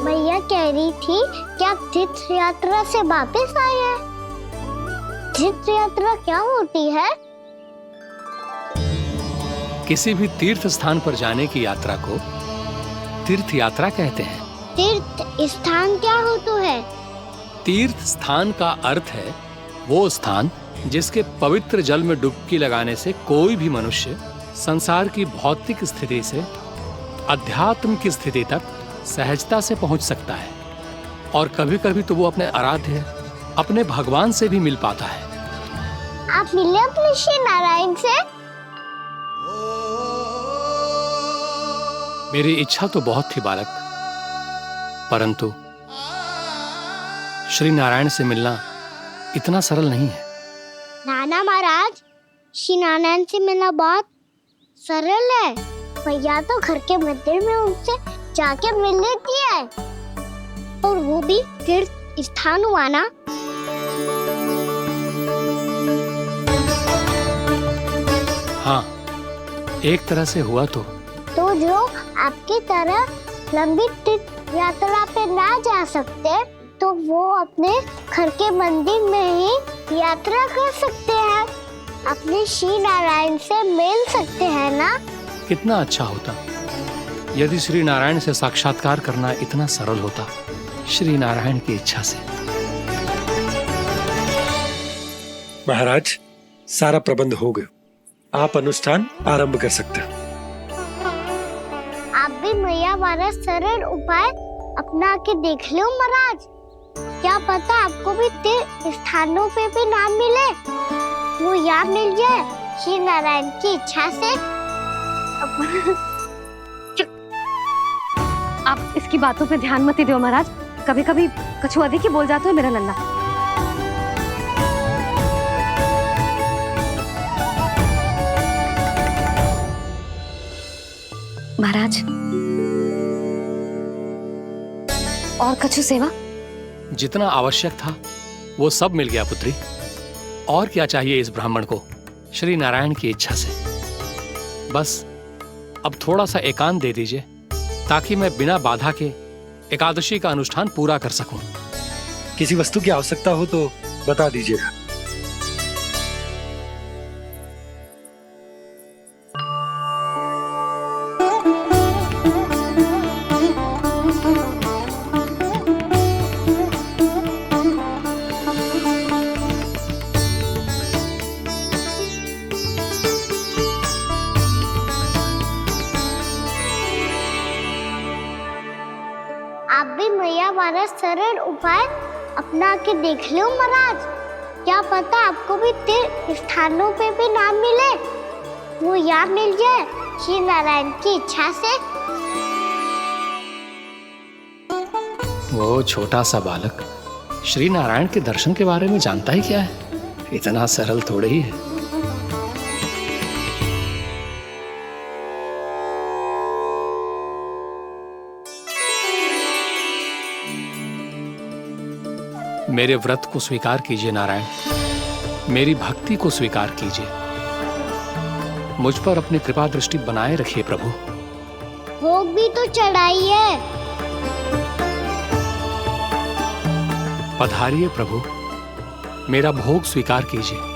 भैया कह रही थी कि आप तीर्थ यात्रा से वापस आए हैं। तीर्थ यात्रा क्या होती है? किसी भी तीर्थ स्थान पर जाने की यात्रा को तीर्थ यात्रा कहते हैं। तीर्थ स्थान क्या होता है? तीर्थ स्थान का अर्थ है वो स्थान जिसके पवित्र जल में डुबकी लगाने से कोई भी मनुष्य संसार की भौतिक स्थिति से अध्यात्म की स्थिति तक सहजता से पहुंच सकता है, और कभी कभी तो वो अपने आराध्य, अपने भगवान से भी मिल पाता है। आप मिले अपने श्री नारायण से? मेरी इच्छा तो बहुत थी बालक, परंतु श्री नारायण से मिलना इतना सरल नहीं है। नाना महाराज, श्री नारायण से मिलना बहुत सरल है। भैया तो घर के मंदिर में उनसे जाके मिल लेती है। और वो भी तीर्थ स्थान हुआ ना। हाँ, एक तरह से हुआ तो जो आपकी तरह लंबी तीर्थ यात्रा पे ना जा सकते तो वो अपने घर के मंदिर में ही यात्रा कर सकते हैं, अपने श्री नारायण से मिल सकते हैं ना। कितना अच्छा होता यदि श्री नारायण से साक्षात्कार करना इतना सरल होता, श्री नारायण की इच्छा से। महाराज, सारा प्रबंध हो गया, आप अनुष्ठान आरंभ कर सकते हैं। आप भी मैया वाला सरल उपाय अपना के देख लो महाराज, क्या पता आपको भी तीर्थ स्थानों पे भी नाम मिले, वो याद मिल जाए श्री नारायण की इच्छा से। आप इसकी बातों पे ध्यान मत दो महाराज, कभी कभी कछु अधिक ही बोल जाते हो मेरा नन्ना। महाराज, और कछु सेवा? जितना आवश्यक था वो सब मिल गया पुत्री। और क्या चाहिए इस ब्राह्मण को श्री नारायण की इच्छा से? बस अब थोड़ा सा एकांत दे दीजिए ताकि मैं बिना बाधा के एकादशी का अनुष्ठान पूरा कर सकूं। किसी वस्तु की आवश्यकता हो तो बता दीजिएगा। आप भी मैया वाला सरल उपाय अपना के देख लो महाराज, क्या पता आपको भी तीर्थ स्थानों पे भी नाम मिले, वो याद मिल जाए श्री नारायण की इच्छा से। वो छोटा सा बालक श्री नारायण के दर्शन के बारे में जानता ही क्या है, इतना सरल थोड़े ही है। मेरे व्रत को स्वीकार कीजिए नारायण, मेरी भक्ति को स्वीकार कीजिए, मुझ पर अपनी कृपा दृष्टि बनाए रखिए प्रभु। भोग भी तो चढ़ाइए। पधारिए प्रभु, मेरा भोग स्वीकार कीजिए।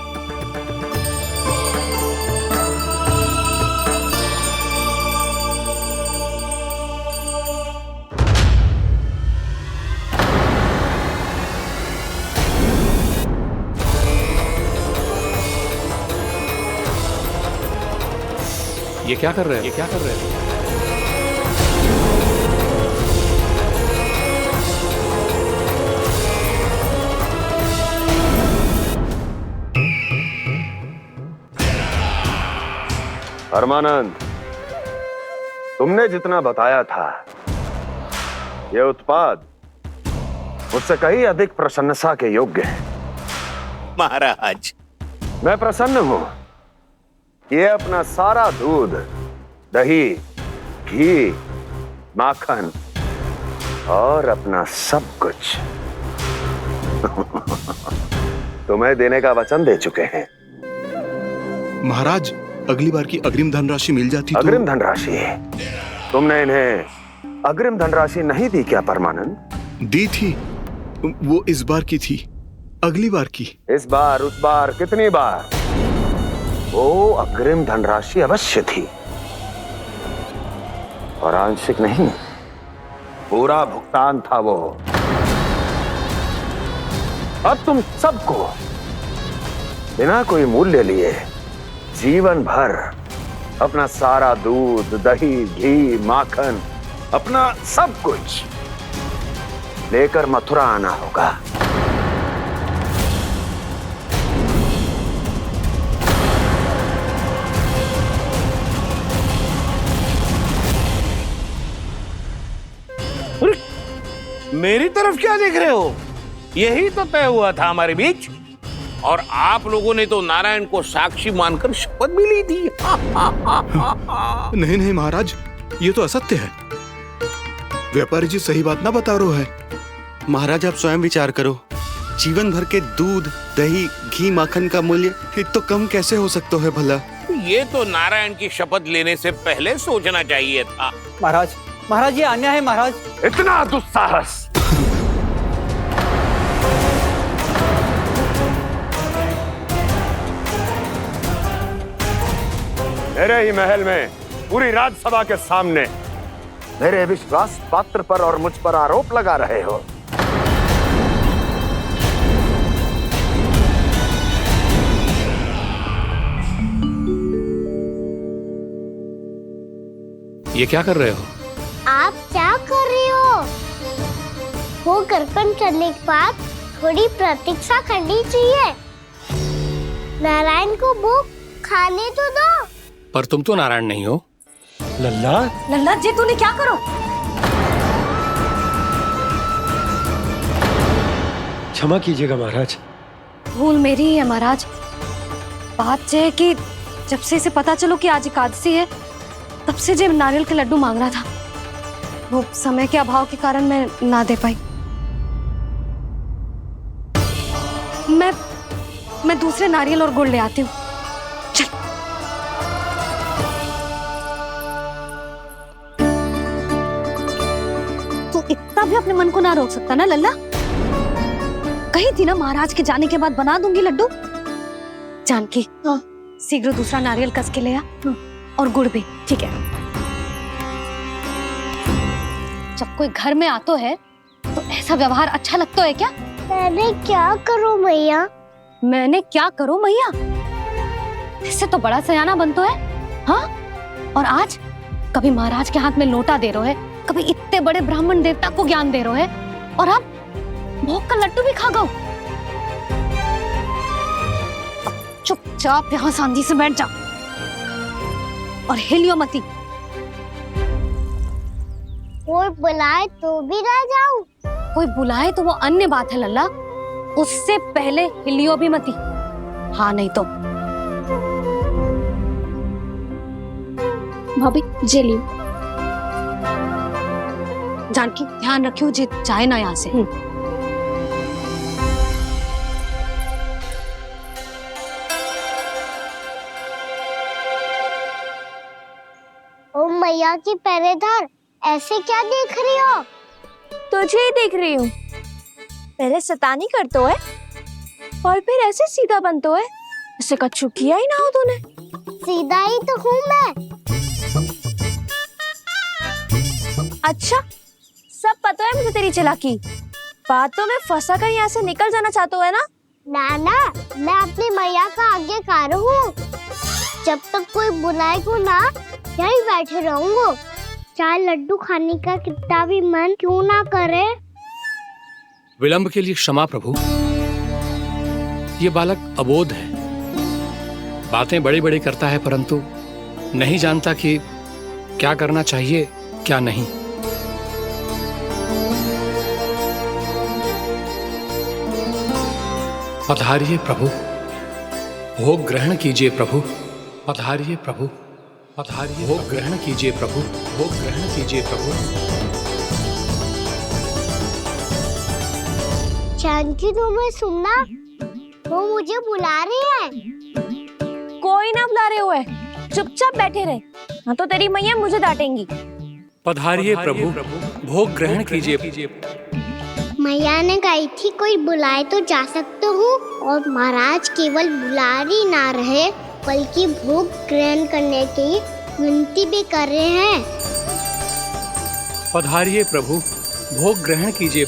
ये क्या कर रहे हैं? ये क्या कर रहे हैं? परमानंद, तुमने जितना बताया था ये उत्पाद मुझसे कहीं अधिक प्रशंसा के योग्य है। महाराज, मैं प्रसन्न हूं। ये अपना सारा दूध, दही, घी, माखन और अपना सब कुछ तुम्हें देने का वचन दे चुके हैं। महाराज, अगली बार की अग्रिम धनराशि मिल जाती तो। अग्रिम धनराशि? तुमने इन्हें अग्रिम धनराशि नहीं दी क्या परमानंद? दी थी, वो इस बार की थी, अगली बार की। इस बार, उस बार, कितनी बार? वो अग्रिम धनराशि अवश्य थी और आंशिक नहीं, पूरा भुगतान था वो। अब तुम सबको बिना कोई मूल्य लिए जीवन भर अपना सारा दूध, दही, घी, माखन, अपना सब कुछ लेकर मथुरा आना होगा। मेरी तरफ क्या देख रहे हो? यही तो तय हुआ था हमारे बीच, और आप लोगों ने तो नारायण को साक्षी मानकर शपथ भी ली थी। नहीं नहीं महाराज, ये तो असत्य है। व्यापारी जी सही बात ना बता रहे हैं। महाराज आप स्वयं विचार करो, जीवन भर के दूध, दही, घी, माखन का मूल्य तो कम कैसे हो सकता है भला? ये तो नारायण की शपथ लेने से पहले सोचना चाहिए था। महाराज, महाराज ये अन्याय है महाराज। इतना दुस्साहस! मेरे ही महल में पूरी राज्यसभा के सामने मेरे विश्वास पात्र पर और मुझ पर आरोप लगा रहे हो। ये क्या कर रहे हो? आप क्या कर रहे हो? वो करपन करने के बाद थोड़ी प्रतीक्षा करनी चाहिए। नारायण को भूख खाने तो दो। पर तुम तो नारायण नहीं हो। लल्ला, लल्ला जी तूने क्या करो? क्षमा कीजिएगा महाराज। भूल मेरी ही है महाराज। बात यह है कि जब से इसे पता चलो कि आज एकादशी है, तब से जो नारियल के लड्डू मांग रहा था, वो समय के अभाव के कारण मैं ना दे पाई। मैं दूसरे नारियल और गुड़ ले आती हूँ। चल। तू इतना भी अपने मन को ना रोक सकता ना लल्ला? कही थी ना महाराज के जाने के बाद बना दूंगी लड्डू। जानकी, शीघ्र दूसरा नारियल कस के ले आ, और गुड़ भी। ठीक है। जब कोई घर में आतो है तो ऐसा व्यवहार अच्छा लगता है क्या? मैंने क्या करूं मैया? मैंने क्या करूं मैया? इससे तो बड़ा सयाना बनतो है। हाँ? और आज कभी महाराज के हाथ में लोटा दे रहे है, कभी इतने बड़े ब्राह्मण देवता को ज्ञान दे रहे है, और अब भोग का लड्डू भी खा गो। चुपचाप यहाँ सांझी से बैठ जा और हिलियो मती। कोई बुलाए तो भी ना जाऊं? कोई बुलाए तो वो अन्य बात है लल्ला, उससे पहले हिलियो भी मती। हाँ नहीं तो। भाभी जे लियो। जानकी ध्यान रखियो जे जाए ना यहाँ से। ओ मैया की पहरेदार, ऐसे क्या देख रही हो? तुझे ही देख रही हूँ। पहले शैतानी करतो है और फिर ऐसे सीधा बनतो है, ऐसे कछु किया ही ना हो तूने। सीधा ही तो हूँ मैं। अच्छा, सब पता है मुझे तेरी चालाकी। बातों में फंसा कर यहाँ से निकल जाना चाहते हो है ना? नाना, मैं अपनी मैया का आज्ञाकार हूँ। जब तक कोई बुलाएगा ना, यहीं बैठे रहूंगा, चाहे लड्डू खाने का कितना भी मन क्यों ना करे। विलंब के लिए क्षमा प्रभु। ये बालक अबोध है, बातें बड़ी बड़ी करता है, परंतु नहीं जानता कि क्या करना चाहिए क्या नहीं। पधारिए प्रभु, भोग ग्रहण कीजिए प्रभु। पधारिए प्रभु, पधारिए। भोग ग्रहण कीजिए प्रभु, भोग ग्रहण कीजिए प्रभु। जानकी, तुम्हें सुनना, वो मुझे बुला रही है। कोई ना बुला रहे हुए, चुपचाप बैठे रहे, हाँ तो तेरी मैया मुझे डांटेंगी। पधारिए प्रभु, भोग ग्रहण कीजिए। मैया ने कही थी कोई बुलाए तो जा सकते हूँ, और महाराज केवल बुलारी ना रहे बल्कि भोग ग्रहण करने की विनती भी कर रहे हैं। पधारिए प्रभु, भोग ग्रहण कीजिए।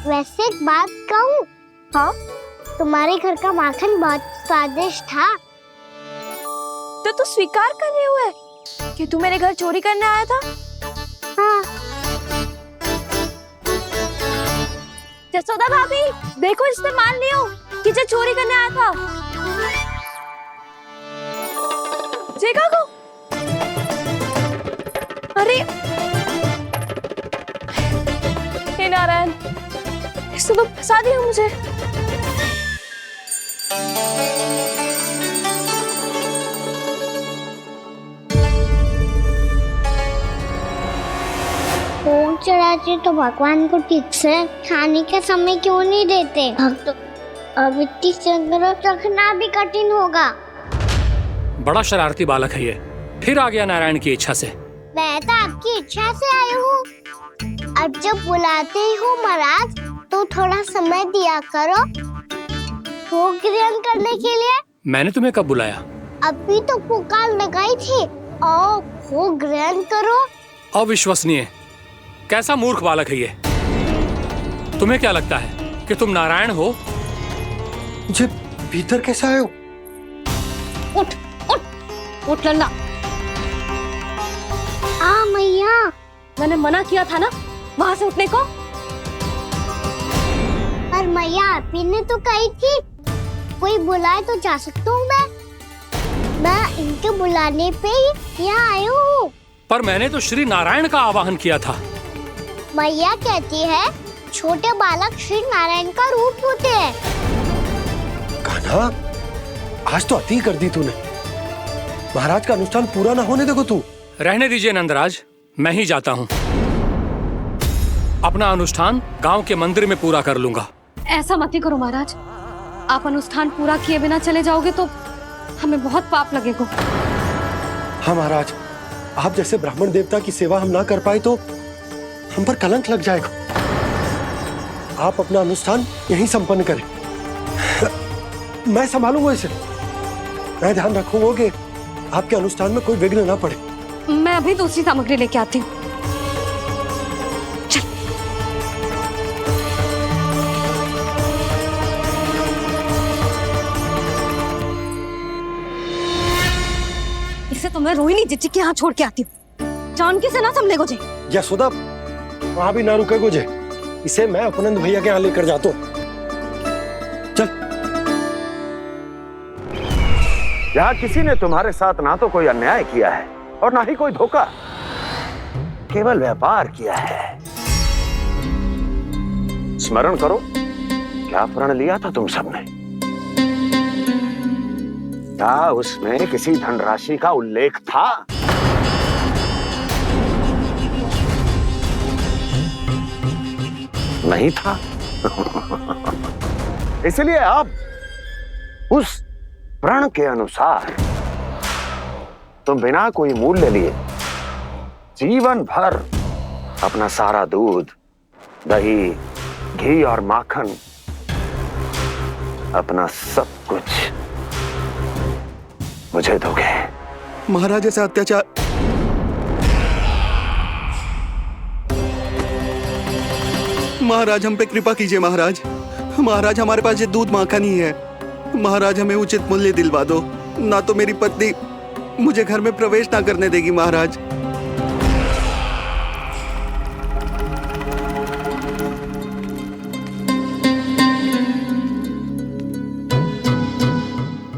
वैसे एक बात कहूँ? हाँ? तुम्हारे घर का माखन बहुत स्वादिष्ट था। तो तू स्वीकार कर रहे हुए कि तू मेरे घर चोरी करने आया था? हाँ। जसोदा भाभी, देखो इसने मान लियो कि जो चोरी करने आया था। देखा को? अरे हे नारायण, इसने तो फंसा दिया मुझे। भोग चढ़ाते तो भगवान को ठीक से खाने का समय क्यों नहीं देते? भक्त अब इतनी संग्रह रखना भी कठिन होगा। बड़ा शरारती बालक है ये, फिर आ गया नारायण की इच्छा से। मैं तो आपकी इच्छा से आई हूँ। अब जब बुलाते ही हो महाराज तो थोड़ा समय दिया करो भोग ग्रहण करने के लिए। मैंने तुम्हें कब बुलाया? अभी तो पुकार लगाई थी और भोग ग्रहण करो। अविश्वसनीय, कैसा मूर्ख बालक है ये। तुम्हें क्या लगता है कि तुम नारायण हो? मुझे भीतर कैसे आए हो? उठ उठ उठ लल्ला। मैया, मैंने मना किया था ना वहाँ से उठने को। पर मैया आपी ने तो कही थी कोई बुलाए तो जा सकता हूँ मैं इनके बुलाने पे ही यहाँ आई हूँ। पर मैंने तो श्री नारायण का आवाहन किया था। मैया कहती है छोटे बालक श्री नारायण का रूप होते हैं। कान्हा, आज तो अति कर दी तूने। महाराज का अनुष्ठान पूरा ना होने देखो तू। रहने दीजिए नंदराज, मैं ही जाता हूँ। अपना अनुष्ठान गांव के मंदिर में पूरा कर लूंगा। ऐसा मत ही करो महाराज, आप अनुष्ठान पूरा किए बिना चले जाओगे तो हमें बहुत पाप लगेगा। हाँ महाराज, आप जैसे ब्राह्मण देवता की सेवा हम ना कर पाए तो हम पर कलंक लग जाएगा। आप अपना अनुष्ठान यहीं संपन्न करें, मैं संभालूंगा इसे। मैं ध्यान रखूंगा कि आपके अनुष्ठान में कोई विघ्न ना पड़े। मैं अभी दूसरी सामग्री लेके आती हूँ। इसे तो मैं रोहिणी जीजी के यहाँ छोड़ के आती हूँ। जानकी से ना संभले गोजे। यशोदा, वहां भी ना रुके गोजे। इसे मैं अपनंद भैया के यहाँ लेकर जाता हूँ। चल। यहाँ किसी ने तुम्हारे साथ ना तो कोई अन्याय किया है और ना ही कोई धोखा, केवल व्यापार किया है। स्मरण करो क्या प्रण लिया था तुम सबने? क्या उसमें किसी धनराशि का उल्लेख था? नहीं था। इसलिए आप उस प्रण के अनुसार तुम बिना कोई मूल्य लिए जीवन भर अपना सारा दूध, दही, घी और माखन, अपना सब कुछ मुझे दोगे। महाराज ऐसा अत्याचार। महाराज हम पे कृपा कीजिए महाराज। महाराज हमारे पास ये दूध माखन ही है। महाराज हमें उचित मूल्य दिलवा दो, ना तो मेरी पत्नी मुझे घर में प्रवेश ना करने देगी। महाराज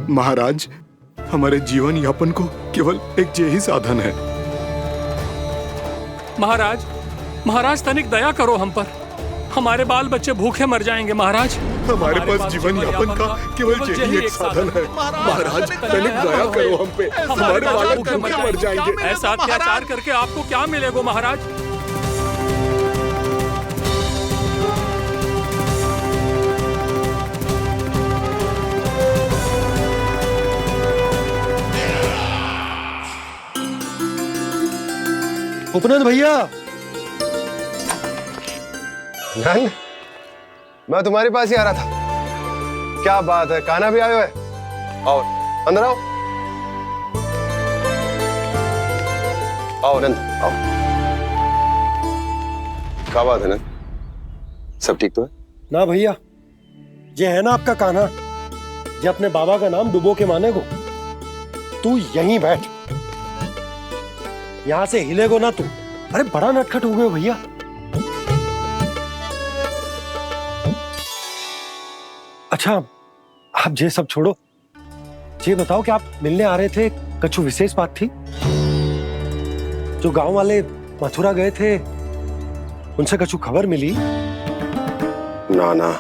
महाराज हमारे जीवन यापन को केवल एक यही साधन है। महाराज, महाराज तनिक दया करो हम पर। हमारे बाल बच्चे भूखे मर जाएंगे महाराज। हमारे पास जीवन यापन का केवल यही एक साधन है। महाराज तनिक दया करो हम पे, हमारे बालक भूखे मर जाएंगे। ऐसा अत्याचार करके आपको क्या मिलेगा महाराज? उपनंद भैया। नंद, मैं तुम्हारे पास ही आ रहा था। क्या बात है, कान्हा भी आयो है? आओ अंदर आओ। आओ नंद आओ। क्या बात है नंद, सब ठीक तो है? ना भैया, ये है ना आपका कान्हा, ये अपने बाबा का नाम डुबो के माने को। तू यहीं बैठ, यहां से हिलेगो ना तू। अरे बड़ा नटखट हो गए भैया। अच्छा आप ये सब छोड़ो, ये बताओ कि आप मिलने आ रहे थे, कछु विशेष बात थी? जो गांव वाले मथुरा गए थे उनसे कछु खबर मिली? ना ना,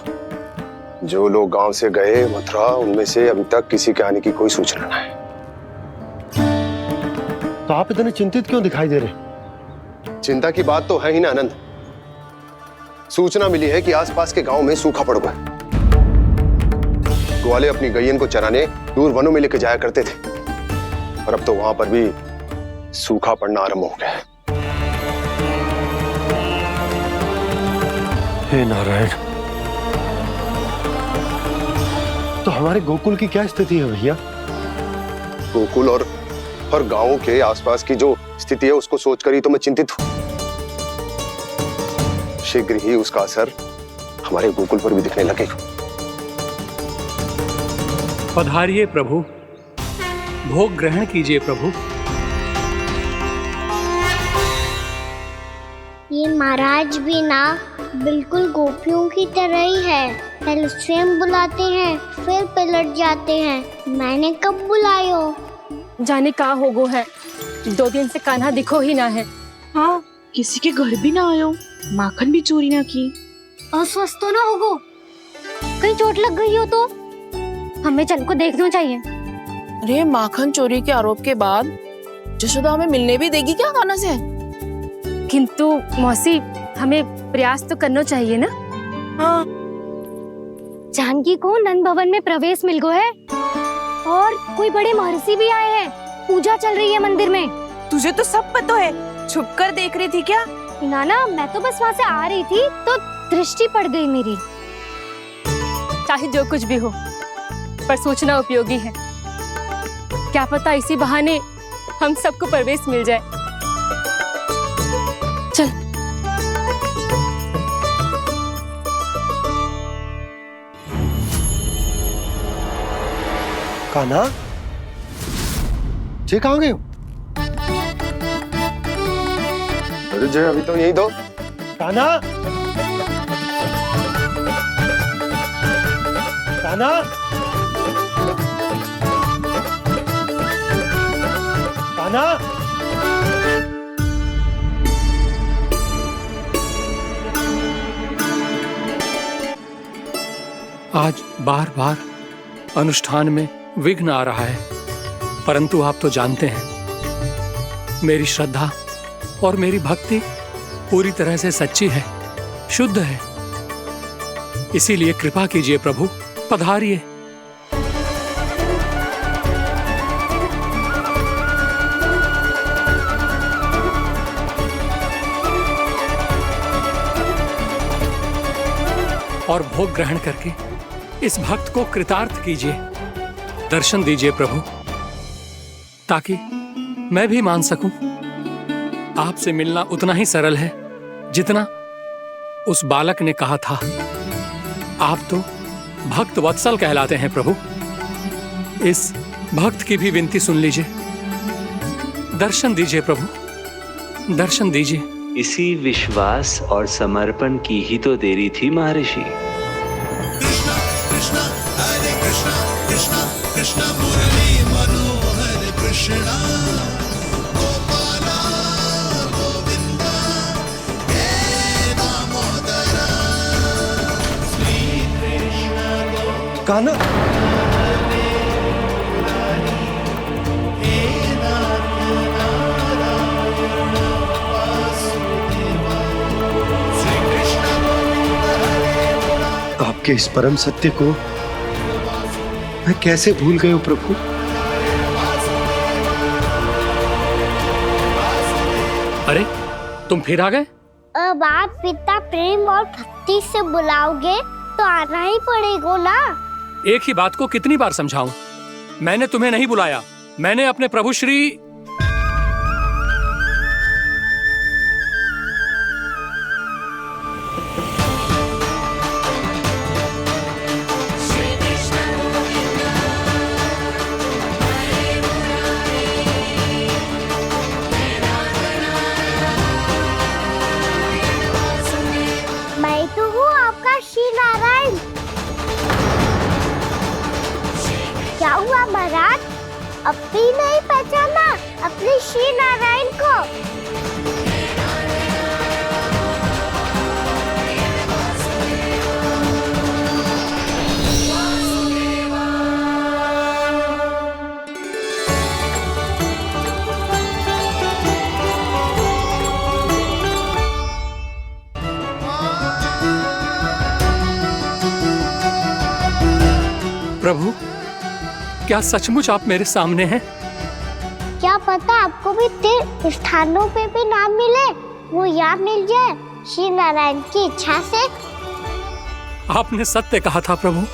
जो लोग गांव से गए मथुरा उनमें से अभी तक किसी के आने की कोई सूचना नहीं। तो आप इतने चिंतित क्यों दिखाई दे रहे? चिंता की बात तो है ही ना आनंद। सूचना मिली है कि आसपास के गांव में सूखा पड़ गया। ग्वाले अपनी गैयन को चराने दूर वनों में लेके जाया करते थे, और अब तो वहां पर भी सूखा पड़ना आरंभ हो गया है। हे नारायण, तो हमारे गोकुल की क्या स्थिति है भैया? गोकुल और गांवों के आसपास की जो स्थिति है उसको सोचकर ही तो मैं चिंतित हूं। शीघ्र ही उसका असर हमारे गोकुल पर भी दिखने लगेगा। पधारिए प्रभु, भोग ग्रहण कीजिए प्रभु। ये महाराज भी ना बिल्कुल गोपियों की तरह ही है। पहले स्वयं बुलाते हैं, फिर पलट जाते हैं। मैंने कब बुलाए हो? जाने का होगो है, 2 दिन से कान्हा दिखो ही ना है। हाँ, किसी के घर भी ना आयो, माखन भी चोरी ना की। अस्वस्थ तो ना होगो, कहीं चोट लग गई हो तो हमें चल को देखना चाहिए। अरे माखन चोरी के आरोप के बाद जशोदा हमें मिलने भी देगी क्या कान्हा से? किंतु मौसी, हमें प्रयास तो करना चाहिए ना। हाँ, जानकी को नंद भवन में प्रवेश मिल गया है और कोई बड़े महर्षि भी आए हैं। पूजा चल रही है मंदिर में। तुझे तो सब पता है, छुप कर देख रही थी क्या? ना, मैं तो बस वहाँ से आ रही थी तो दृष्टि पड़ गई मेरी। चाहे जो कुछ भी हो, पर सूचना उपयोगी है। क्या पता इसी बहाने हम सबको प्रवेश मिल जाए। चल। कान्हा, जे कहाँ गए हो? अरे जय, अभी तो यही दो। कान्हा, कान्हा, कान्हा। आज बार बार अनुष्ठान में विघ्न आ रहा है, परंतु आप तो जानते हैं मेरी श्रद्धा और मेरी भक्ति पूरी तरह से सच्ची है, शुद्ध है। इसीलिए कृपा कीजिए प्रभु, पधारिए। और भोग ग्रहण करके इस भक्त को कृतार्थ कीजिए। दर्शन दीजिए प्रभु, ताकि मैं भी मान सकूं। आपसे मिलना उतना ही सरल है जितना उस बालक ने कहा था। आप तो भक्त वत्सल कहलाते हैं प्रभु। इस भक्त की भी विनती सुन लीजिए। दर्शन दीजिए प्रभु, दर्शन दीजिए। इसी विश्वास और समर्पण की ही तो देरी थी महर्षि। कृष्णा कृष्णा हरे कृष्णा, कृष्णा कृष्णा मुरली मनोहर कृष्णा, गोपाला गोविंदा हे दामोदरा, श्री कृष्ण कान्हा, आपके इस परम सत्य को मैं कैसे भूल गया प्रभु? अरे तुम फिर आ गए? अब आप पिता प्रेम और भक्ति से बुलाओगे तो आना ही पड़ेगा ना। एक ही बात को कितनी बार समझाऊं? मैंने तुम्हें नहीं बुलाया, मैंने अपने प्रभु श्री मैं तो हूँ आपका श्री नारायण। क्या हुआ महाराज, अब भी नहीं पहचाना अपने श्री नारायण को? प्रभु, क्या सचमुच आप मेरे सामने हैं? क्या पता आपको भी तीर्थ स्थानों पे भी नाम मिले, वो यहाँ मिल जाए श्री नारायण की इच्छा से। आपने सत्य कहा था प्रभु,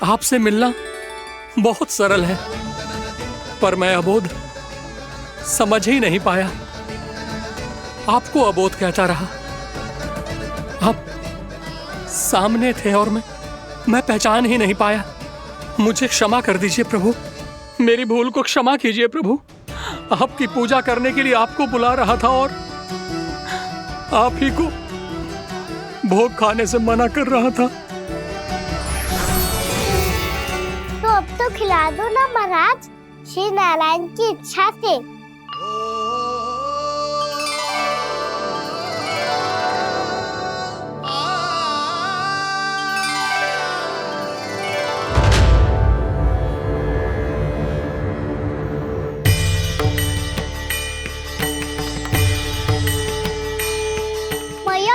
आपसे मिलना बहुत सरल है, पर मैं अबोध समझ ही नहीं पाया। आपको अबोध कहता रहा। आप सामने थे और मैं पहचान ही नहीं पाया। मुझे क्षमा कर दीजिए प्रभु, मेरी भूल को क्षमा कीजिए प्रभु। आपकी पूजा करने के लिए आपको बुला रहा था और आप ही को भोग खाने से मना कर रहा था। तो अब तो खिला दो ना महाराज, श्री नारायण की इच्छा से।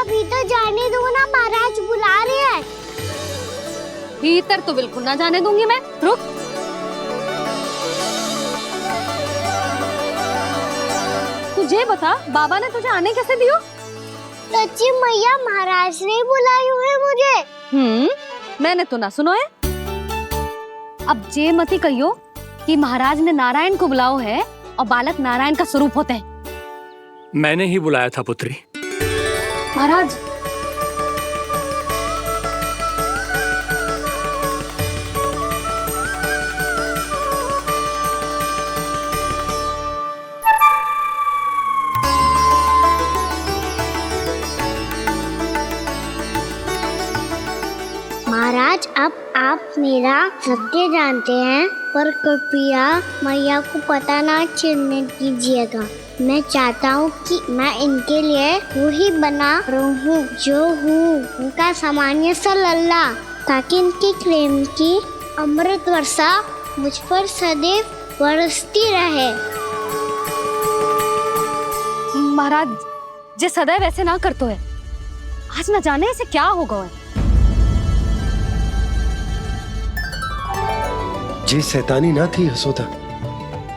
भीतर जाने दो ना, महाराज बुला रहे हैं। भीतर तो बिल्कुल ना जाने दूंगी मैं। रुक। तुझे बता, बाबा ने तुझे आने कैसे दियो? सच्ची मैया, महाराज ने बुलाई हुई मुझे। मैंने तो ना सुनो है। अब जे मती कहियो कि महाराज ने नारायण को बुलाओ है और बालक नारायण का स्वरूप होते हैं। मैंने ही बुलाया था पुत्री। महाराज, महाराज, अब आप मेरा सत्य जानते हैं, पर कृपया मैया को पता ना चलने दीजिएगा। मैं चाहता हूँ कि मैं इनके लिए वही बना रहूँ जो हूँ, उनका सामान्य सा लल्ला, ताकि इनके प्रेम की अमृत वर्षा मुझ पर सदैव बरसती रहे। महाराज, जे सदैव ऐसे ना करतो है, आज न जाने इसे क्या होगा है। जे शैतानी ना थी यशोदा,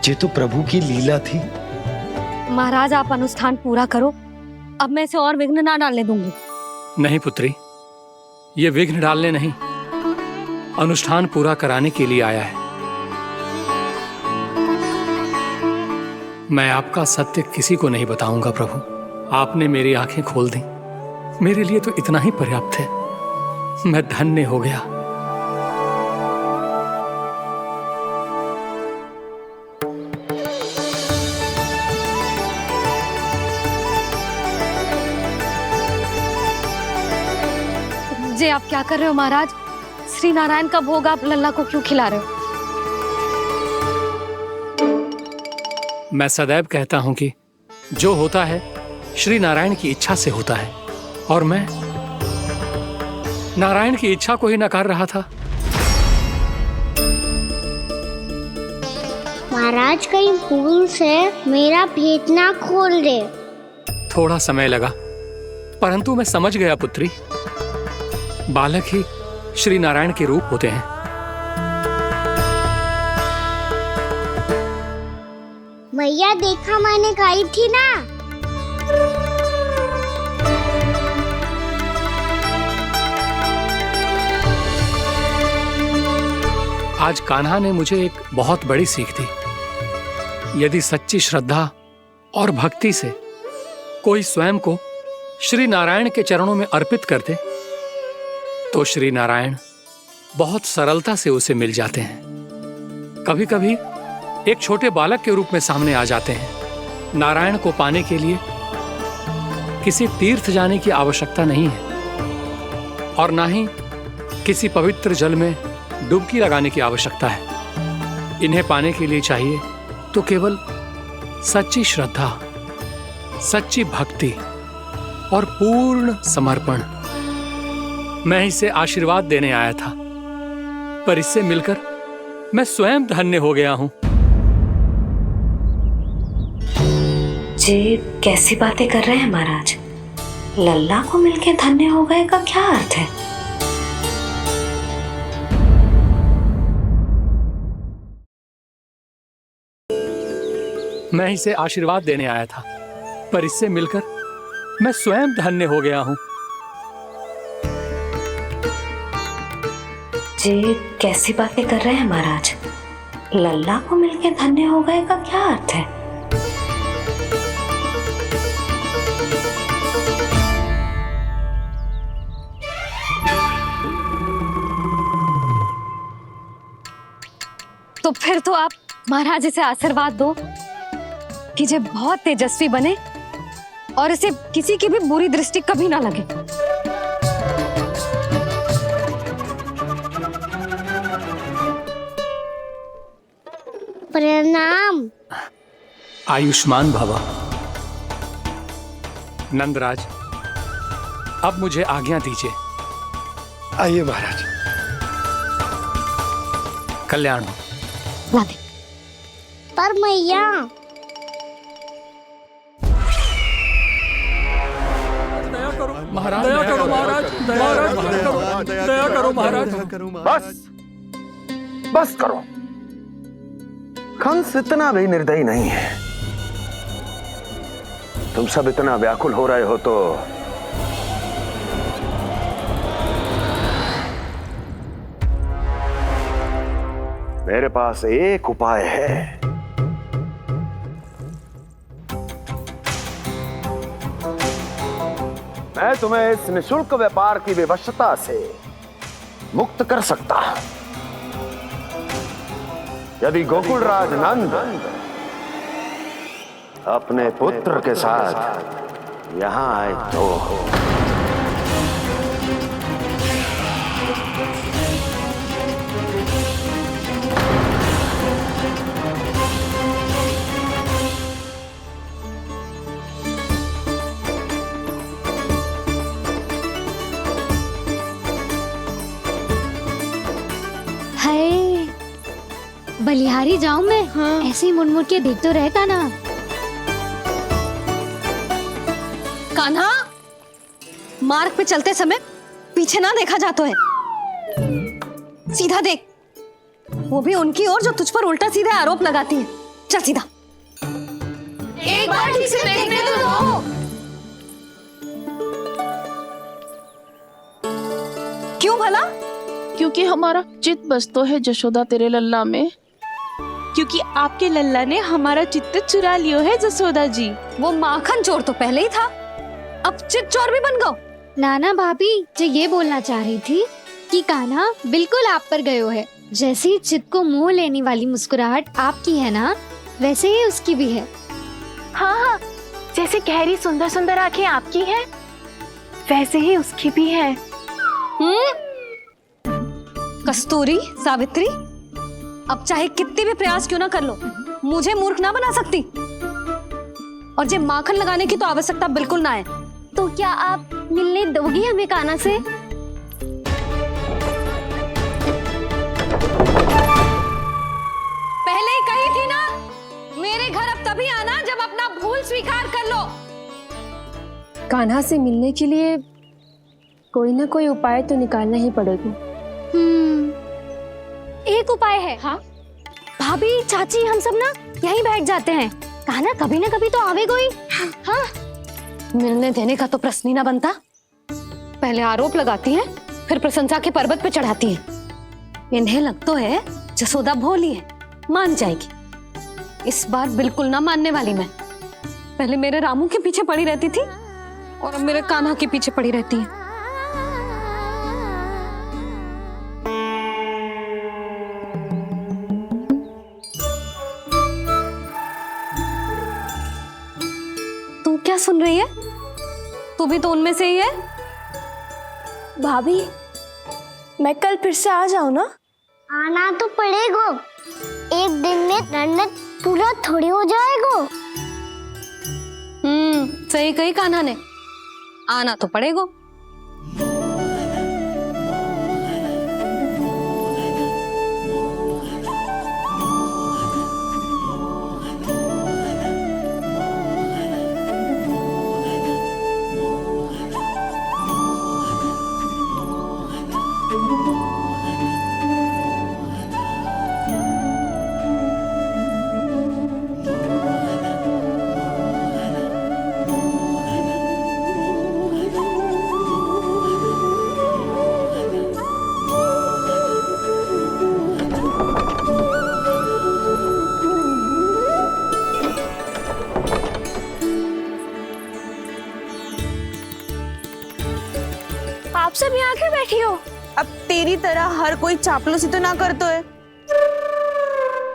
जे तो प्रभु की लीला थी। महाराज, आप अनुष्ठान पूरा करो, अब मैं इसे और विघ्न ना डालने दूंगी। नहीं पुत्री, ये विघ्न डालने नहीं, अनुष्ठान पूरा कराने के लिए आया है। मैं आपका सत्य किसी को नहीं बताऊंगा प्रभु। आपने मेरी आंखें खोल दी, मेरे लिए तो इतना ही पर्याप्त है। मैं धन्य हो गया। जे आप क्या कर रहे हो महाराज? श्री नारायण का भोग आप लल्ला को क्यों खिला रहे हो? मैं सदैव कहता हूं कि जो होता है श्री नारायण की इच्छा से होता है, और मैं नारायण की इच्छा को ही नकार रहा था। महाराज, कहीं भूल से मेरा भेद ना खोल दे। थोड़ा समय लगा, परंतु मैं समझ गया पुत्री। बालक ही श्री नारायण के रूप होते हैं। मैया, देखा मैंने गाई थी ना। आज कान्हा ने मुझे एक बहुत बड़ी सीख दी। यदि सच्ची श्रद्धा और भक्ति से कोई स्वयं को श्री नारायण के चरणों में अर्पित कर दे, तो श्री नारायण बहुत सरलता से उसे मिल जाते हैं। कभी कभी एक छोटे बालक के रूप में सामने आ जाते हैं। नारायण को पाने के लिए किसी तीर्थ जाने की आवश्यकता नहीं है, और ना ही किसी पवित्र जल में डुबकी लगाने की आवश्यकता है। इन्हें पाने के लिए चाहिए तो केवल सच्ची श्रद्धा, सच्ची भक्ति और पूर्ण समर्पण। मैं इसे आशीर्वाद देने आया था, पर इससे मिलकर मैं स्वयं धन्य हो गया हूं। जी, कैसी बातें कर रहे हैं महाराज? लल्ला को मिलके धन्य हो गए का क्या अर्थ है? मैं इसे आशीर्वाद देने आया था, पर इससे मिलकर मैं स्वयं धन्य हो गया हूँ। ये कैसी बातें कर रहे हैं महाराज? लल्ला को मिलके धन्य हो गए का क्या अर्थ है? तो फिर तो आप महाराज इसे आशीर्वाद दो कि ये बहुत तेजस्वी बने और इसे किसी की भी बुरी दृष्टि कभी ना लगे। प्रणाम। आयुष्मान भवा। नंदराज, अब मुझे आज्ञा दीजिए। आइए महाराज। कल्याण हो। पर मैया, महाराज, दया करो महाराज, दया करो महाराज। बस करो। कंस इतना भी निर्दयी नहीं है। तुम सब इतना व्याकुल हो रहे हो तो मेरे पास एक उपाय है। मैं तुम्हें इस निशुल्क व्यापार की विवशता से मुक्त कर सकता हूं। यदि गोकुलराज नंद अपने पुत्र के साथ यहां आए तो हाय, बलिहारी जाऊं मैं? हाँ। ऐसे ही मुड़ के देख तो रहता ना। कान्हा, मार्ग पे चलते समय पीछे ना देखा जाता है, सीधा देख। वो भी उनकी ओर जो तुझ पर उल्टा सीधा आरोप लगाती है। चल सीधा। एक बार ठीक से देखने तो दो। क्यों भला? क्योंकि हमारा चित्त बसतो है जशोदा तेरे लल्ला में। क्योंकि आपके लल्ला ने हमारा चित्त चुरा लियो है जसोदा जी। वो माखन चोर तो पहले ही था, अब चित्त चोर भी बन गो। नाना भाभी जो ये बोलना चाह रही थी कि कान्हा बिल्कुल आप पर गयो है। जैसे ही चित्त को मोह लेने वाली मुस्कुराहट आपकी है ना, वैसे ही उसकी भी है। हाँ हाँ, जैसे गहरी सुंदर सुंदर आंखें आपकी हैं, वैसे ही उसकी भी है। कस्तूरी, सावित्री, अब चाहे कितने भी प्रयास क्यों ना कर लो, मुझे मूर्ख ना बना सकती। और जे माखन लगाने की तो आवश्यकता बिल्कुल ना है। तो क्या आप मिलने दोगी हमें कान्हा से? पहले ही कही थी ना, मेरे घर अब तभी आना जब अपना भूल स्वीकार कर लो। कान्हा से मिलने के लिए कोई ना कोई उपाय तो निकालना ही पड़ेगा। एक उपाय है। हाँ? भाभी, चाची, हम सब ना यहीं बैठ जाते हैं। कान्हा कभी ना कभी तो आवेगा ही। हाँ? मिलने देने का तो प्रश्न ही ना बनता। पहले आरोप लगाती हैं, फिर प्रशंसा के पर्वत पे चढ़ाती हैं। इन्हें लगता है जसोदा भोली है, मान जाएगी। इस बार बिल्कुल ना मानने वाली मैं। पहले मेरे रामू के पीछे पड़ी रहती थी और अब मेरे कान्हा के पीछे पड़ी रहती है। तू क्या सुन रही है? तू भी तो उनमें से ही है। भाभी, मैं कल फिर से आ जाऊं ना? आना तो पड़ेगा। एक दिन में रन्नत पूरा थोड़ी हो जाएगा। सही कही कान्हा ने, आना तो पड़ेगा। आप सब यहाँ आके बैठी हो? अब तेरी तरह हर कोई चापलूसी तो ना करतो है,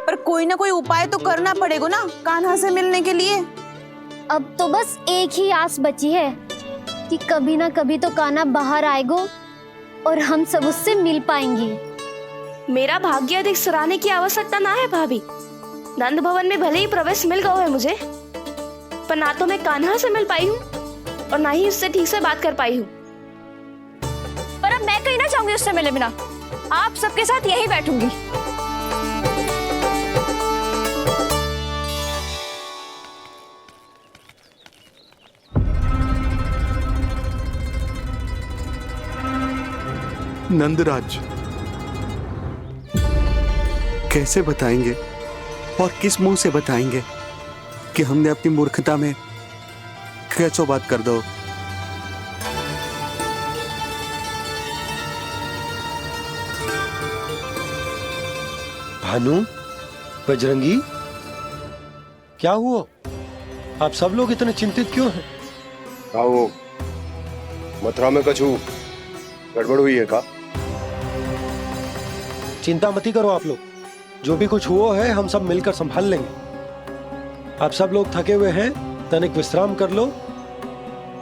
पर कोई ना कोई उपाय तो करना पड़ेगा ना कान्हा से मिलने के लिए। अब तो बस एक ही आस बची है कि कभी ना कभी तो कान्हा बाहर आएगो और हम सब उससे मिल पाएंगे। मेरा भाग्य अधिक सराहने की आवश्यकता ना है भाभी। नंद भवन में भले ही प्रवेश मिल गया है मुझे, पर ना तो मैं कान्हा से मिल पाई हूँ और ना ही उससे ठीक से बात कर पाई हूँ। पर अब मैं कहीं ना जाऊंगी उससे मिले बिना, आप सबके साथ यही बैठूंगी। नंदराज, कैसे बताएंगे और किस मुंह से बताएंगे कि हमने अपनी मूर्खता में कैसो बात कर दो। भानु, बजरंगी, क्या हुआ? आप सब लोग इतने चिंतित क्यों हैं? आओ, मथुरा में कछु गड़बड़ हुई है का? चिंता मती करो आप लोग, जो भी कुछ हुआ है हम सब मिलकर संभाल लेंगे। आप सब लोग थके हुए हैं, तनिक विश्राम कर लो,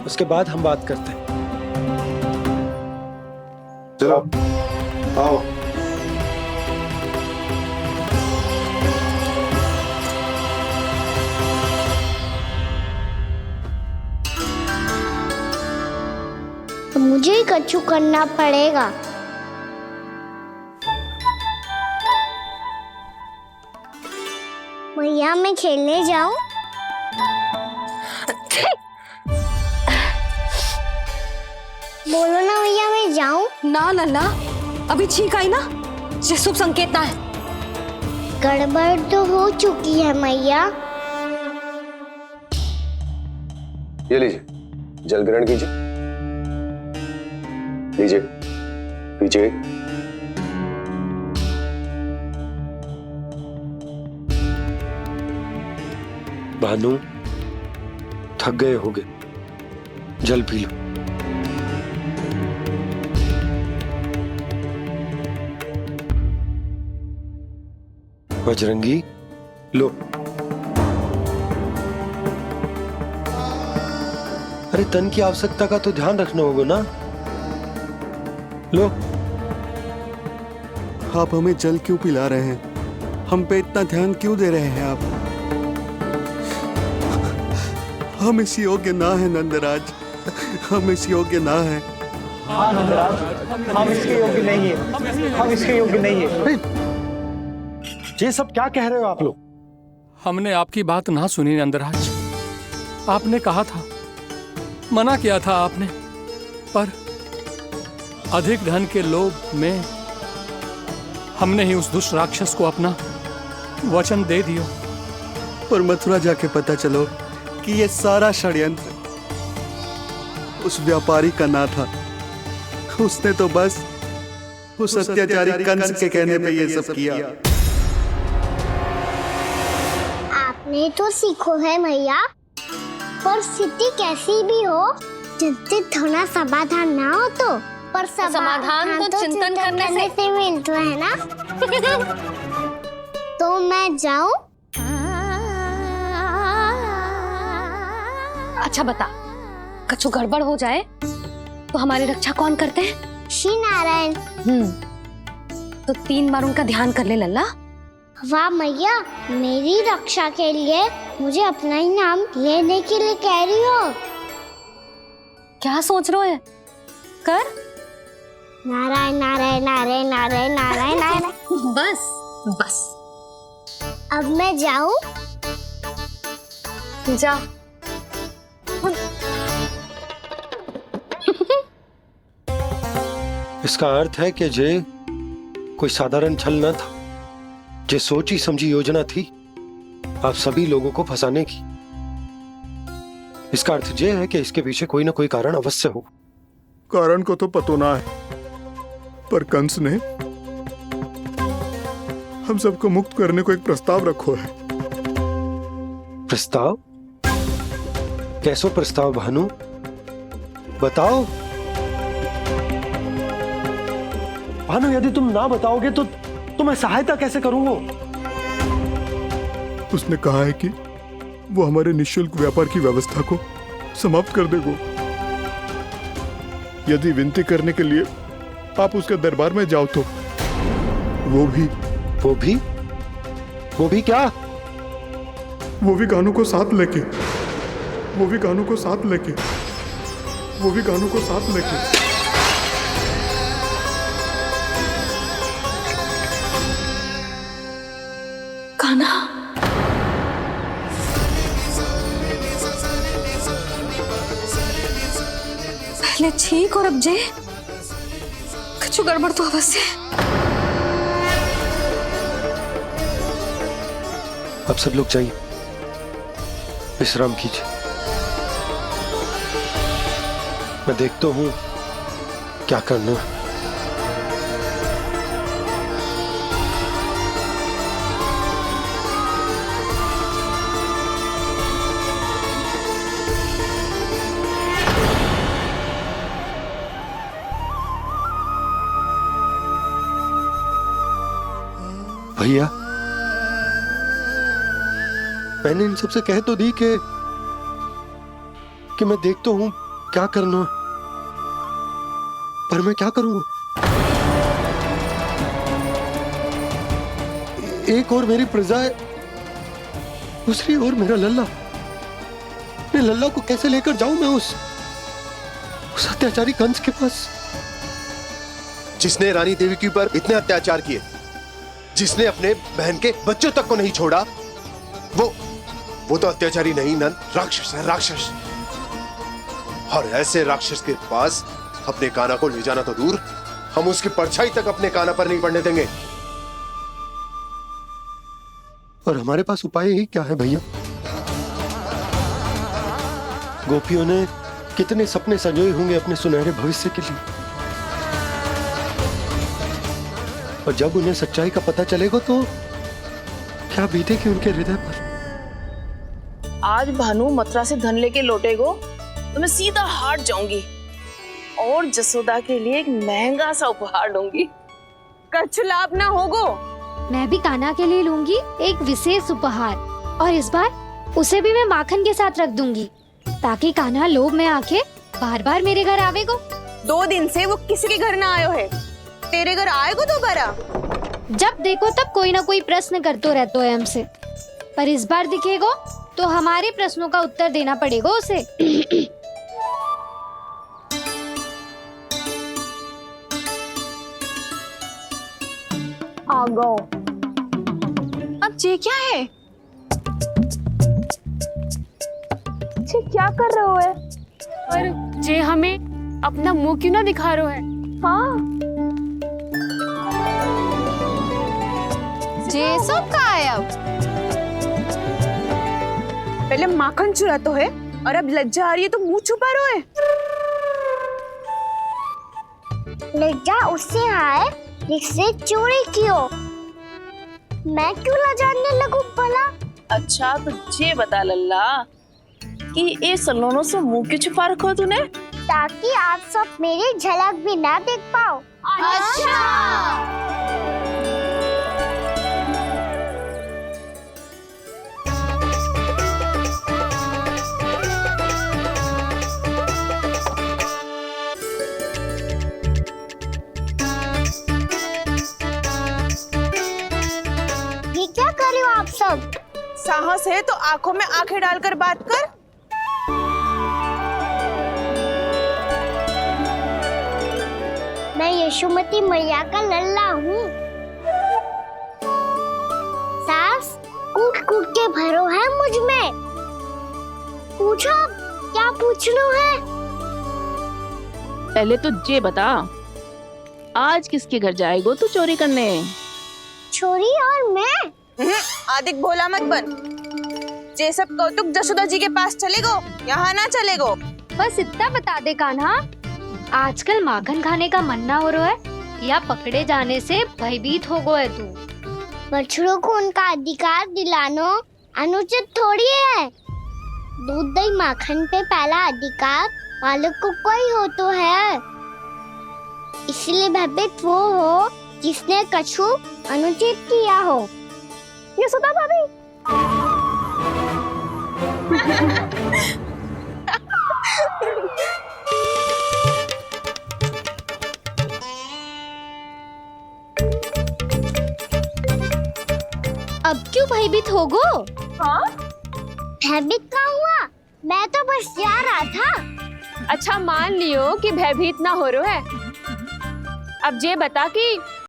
उसके बाद हम बात करते हैं। चलो आओ। मुझे ही कछु करना पड़ेगा। मैया मैं खेलने जाऊं? बोलो ना भैया मैं जाऊं? ना लल्ला, अभी छींक आई ना, ये शुभ संकेत ना है। गड़बड़ तो हो चुकी है मैया। ये लीजिए, जल ग्रहण कीजिए। लीजिए, पीछे। भानु, थक गए होगे, जल पी लो। बजरंगी, लो। अरे तन की आवश्यकता का तो ध्यान रखना होगा ना। लो। आप हमें जल क्यों पिला रहे हैं? हम पे इतना ध्यान क्यों दे रहे हैं आप? हम इस योग्य ना है नंदराज, हम इस योग्य ना है। हाँ नंदराज, हम इसके योग्य नहीं है, हम इसके योग्य नहीं है। ये सब क्या कह रहे हो आप लोग? हमने आपकी बात ना सुनी नंदराज। आपने कहा था, मना किया था आपने, पर अधिक धन के लोभ में हमने ही उस दुष्ट राक्षस को अपना वचन दे दिया। पर मथुरा जाके पता चलो कि ये सारा षड्यंत्र उस व्यापारी का ना था। उसने तो बस उस अत्याचारी कंस के कहने पे ये सब किया। आपने तो सीखो है भैया, पर स्थिति कैसी भी हो, चिंतित होना समाधान ना हो तो, पर समाधान तो चिंतन करने से मिलता है ना। तो मैं जाऊं? अच्छा बता, कछु गड़बड़ हो जाए तो हमारी रक्षा कौन करते हैं? श्री नारायण। तो 3 बार उनका ध्यान कर ले लल्ला। वाह मैया, मेरी रक्षा के लिए मुझे अपना ही नाम लेने के लिए कह रही हो? क्या सोच रहे हो? कर। नारायण नारायण नारायण नारायण नारायण नारायण। बस बस। अब मैं जाऊं? जा। इसका अर्थ है कि जे कोई साधारण छल न था, जे सोची समझी योजना थी आप सभी लोगों को फंसाने की। इसका अर्थ ये है कि इसके पीछे कोई ना कोई कारण अवश्य हो। कारण को तो पतो ना है, पर कंस ने हम सबको मुक्त करने को एक प्रस्ताव रखो है। प्रस्ताव? कैसो प्रस्ताव भानु, बताओ। भानु, यदि तुम ना बताओगे तो मैं सहायता कैसे करूंगा? उसने कहा है कि वो हमारे निःशुल्क व्यापार की व्यवस्था को समाप्त कर देगा। यदि विनती करने के लिए आप उसके दरबार में जाओ तो वो भी क्या? वो भी कानू को साथ लेके कान्हा, पहले ठीक और अब जे कुछ गड़बड़ तो अवश्य। अब सब लोग जाइए, विश्राम कीजिए। मैं देखता हूं क्या करना है। भैया, मैंने इन सबसे कह तो दी कि मैं देखता हूं क्या करना है, पर मैं क्या करूंगा? एक और मेरी प्रजा है, दूसरी ओर मेरा लल्ला। मैं लल्ला को कैसे लेकर जाऊं मैं उस अत्याचारी कंस के पास, जिसने रानी देवी के ऊपर इतने अत्याचार किए, जिसने अपने बहन के बच्चों तक को नहीं छोड़ा, वो तो अत्याचारी नहीं नन, राक्षस है, राक्षस। और ऐसे राक्षस के पास अपने कान्हा को ले जाना तो दूर, हम उसकी परछाई तक अपने कान्हा पर नहीं पड़ने देंगे। और हमारे पास उपाय ही क्या है भैया? गोपियों ने कितने सपने संजोए होंगे अपने सुनहरे भविष्य के लिए, और जब उन्हें सच्चाई का पता चलेगा तो क्या बीतेगी उनके हृदय पर? आज भानु मथुरा से धन लेके लौटेगो तो मैं सीधा हाट जाऊंगी और जसोदा के लिए एक महंगा सा उपहार दूंगी। कछु लाभ ना होगो। मैं भी कान्हा के लिए लूंगी एक विशेष उपहार, और इस बार उसे भी मैं माखन के साथ रख दूंगी, ताकि कान्हा लोभ में आके बार बार मेरे घर आवेगो। 2 दिन से वो किसी के घर ना आयो है, तेरे घर आएगो दोबारा? जब देखो तब कोई ना कोई प्रश्न करते रहते है हमसे, पर इस बार दिखेगो तो हमारे प्रश्नों का उत्तर देना पड़ेगा उसे। आ गो। अब जे क्या है? जे क्या कर रहे हो है? पर जे हमें अपना मुंह क्यों ना दिखा रहे है? हाँ, जे सब का है अब? पहले माखन चुरा तो है और अब लज्जा आ रही है तो मुंह छुपा रहे है। लज्जा उससे है जिससे चोरी कियो। मैं क्यों लजाने लगूं भला? अच्छा तो ये बता लल्ला कि ये सलोनों से मुंह क्यों छुपा रखो तूने? ताकि आप सब मेरी झलक भी ना देख पाओ। अच्छा। ये क्या कर रहे हो आप सब? साहस है तो आंखों में आंखें डालकर बात कर। मैं यशोमती मैया का लल्ला हूँ। सास कूट कूट के भरो है मुझ में। पूछो क्या पूछना है? पहले तो ये बता, आज किसके घर जाएगो तू चोरी करने? चोरी और मैं? आदिक भोला मत बन। जे सब कौतुक जसोदा जी के पास चलेगो, यहाँ ना चलेगो। बस इतना बता दे कान्हा, आजकल माखन खाने का मन ना हो रहा है या पकड़े जाने से भयभीत हो गए तू? बछड़ों को उनका अधिकार दिलाना अनुचित थोड़ी है। दूध दही माखन पे पहला अधिकार मालिक को कोई हो तो है। इसलिए भयभीत वो हो जिसने कछु अनुचित किया हो। यशोदा भाभी। अब क्यों भयभीत हो गो? हाँ? भयभीत का हुआ? मैं तो बस जा रहा था। अच्छा मान लियो कि भयभीत ना हो रहे है। अब जे बता कि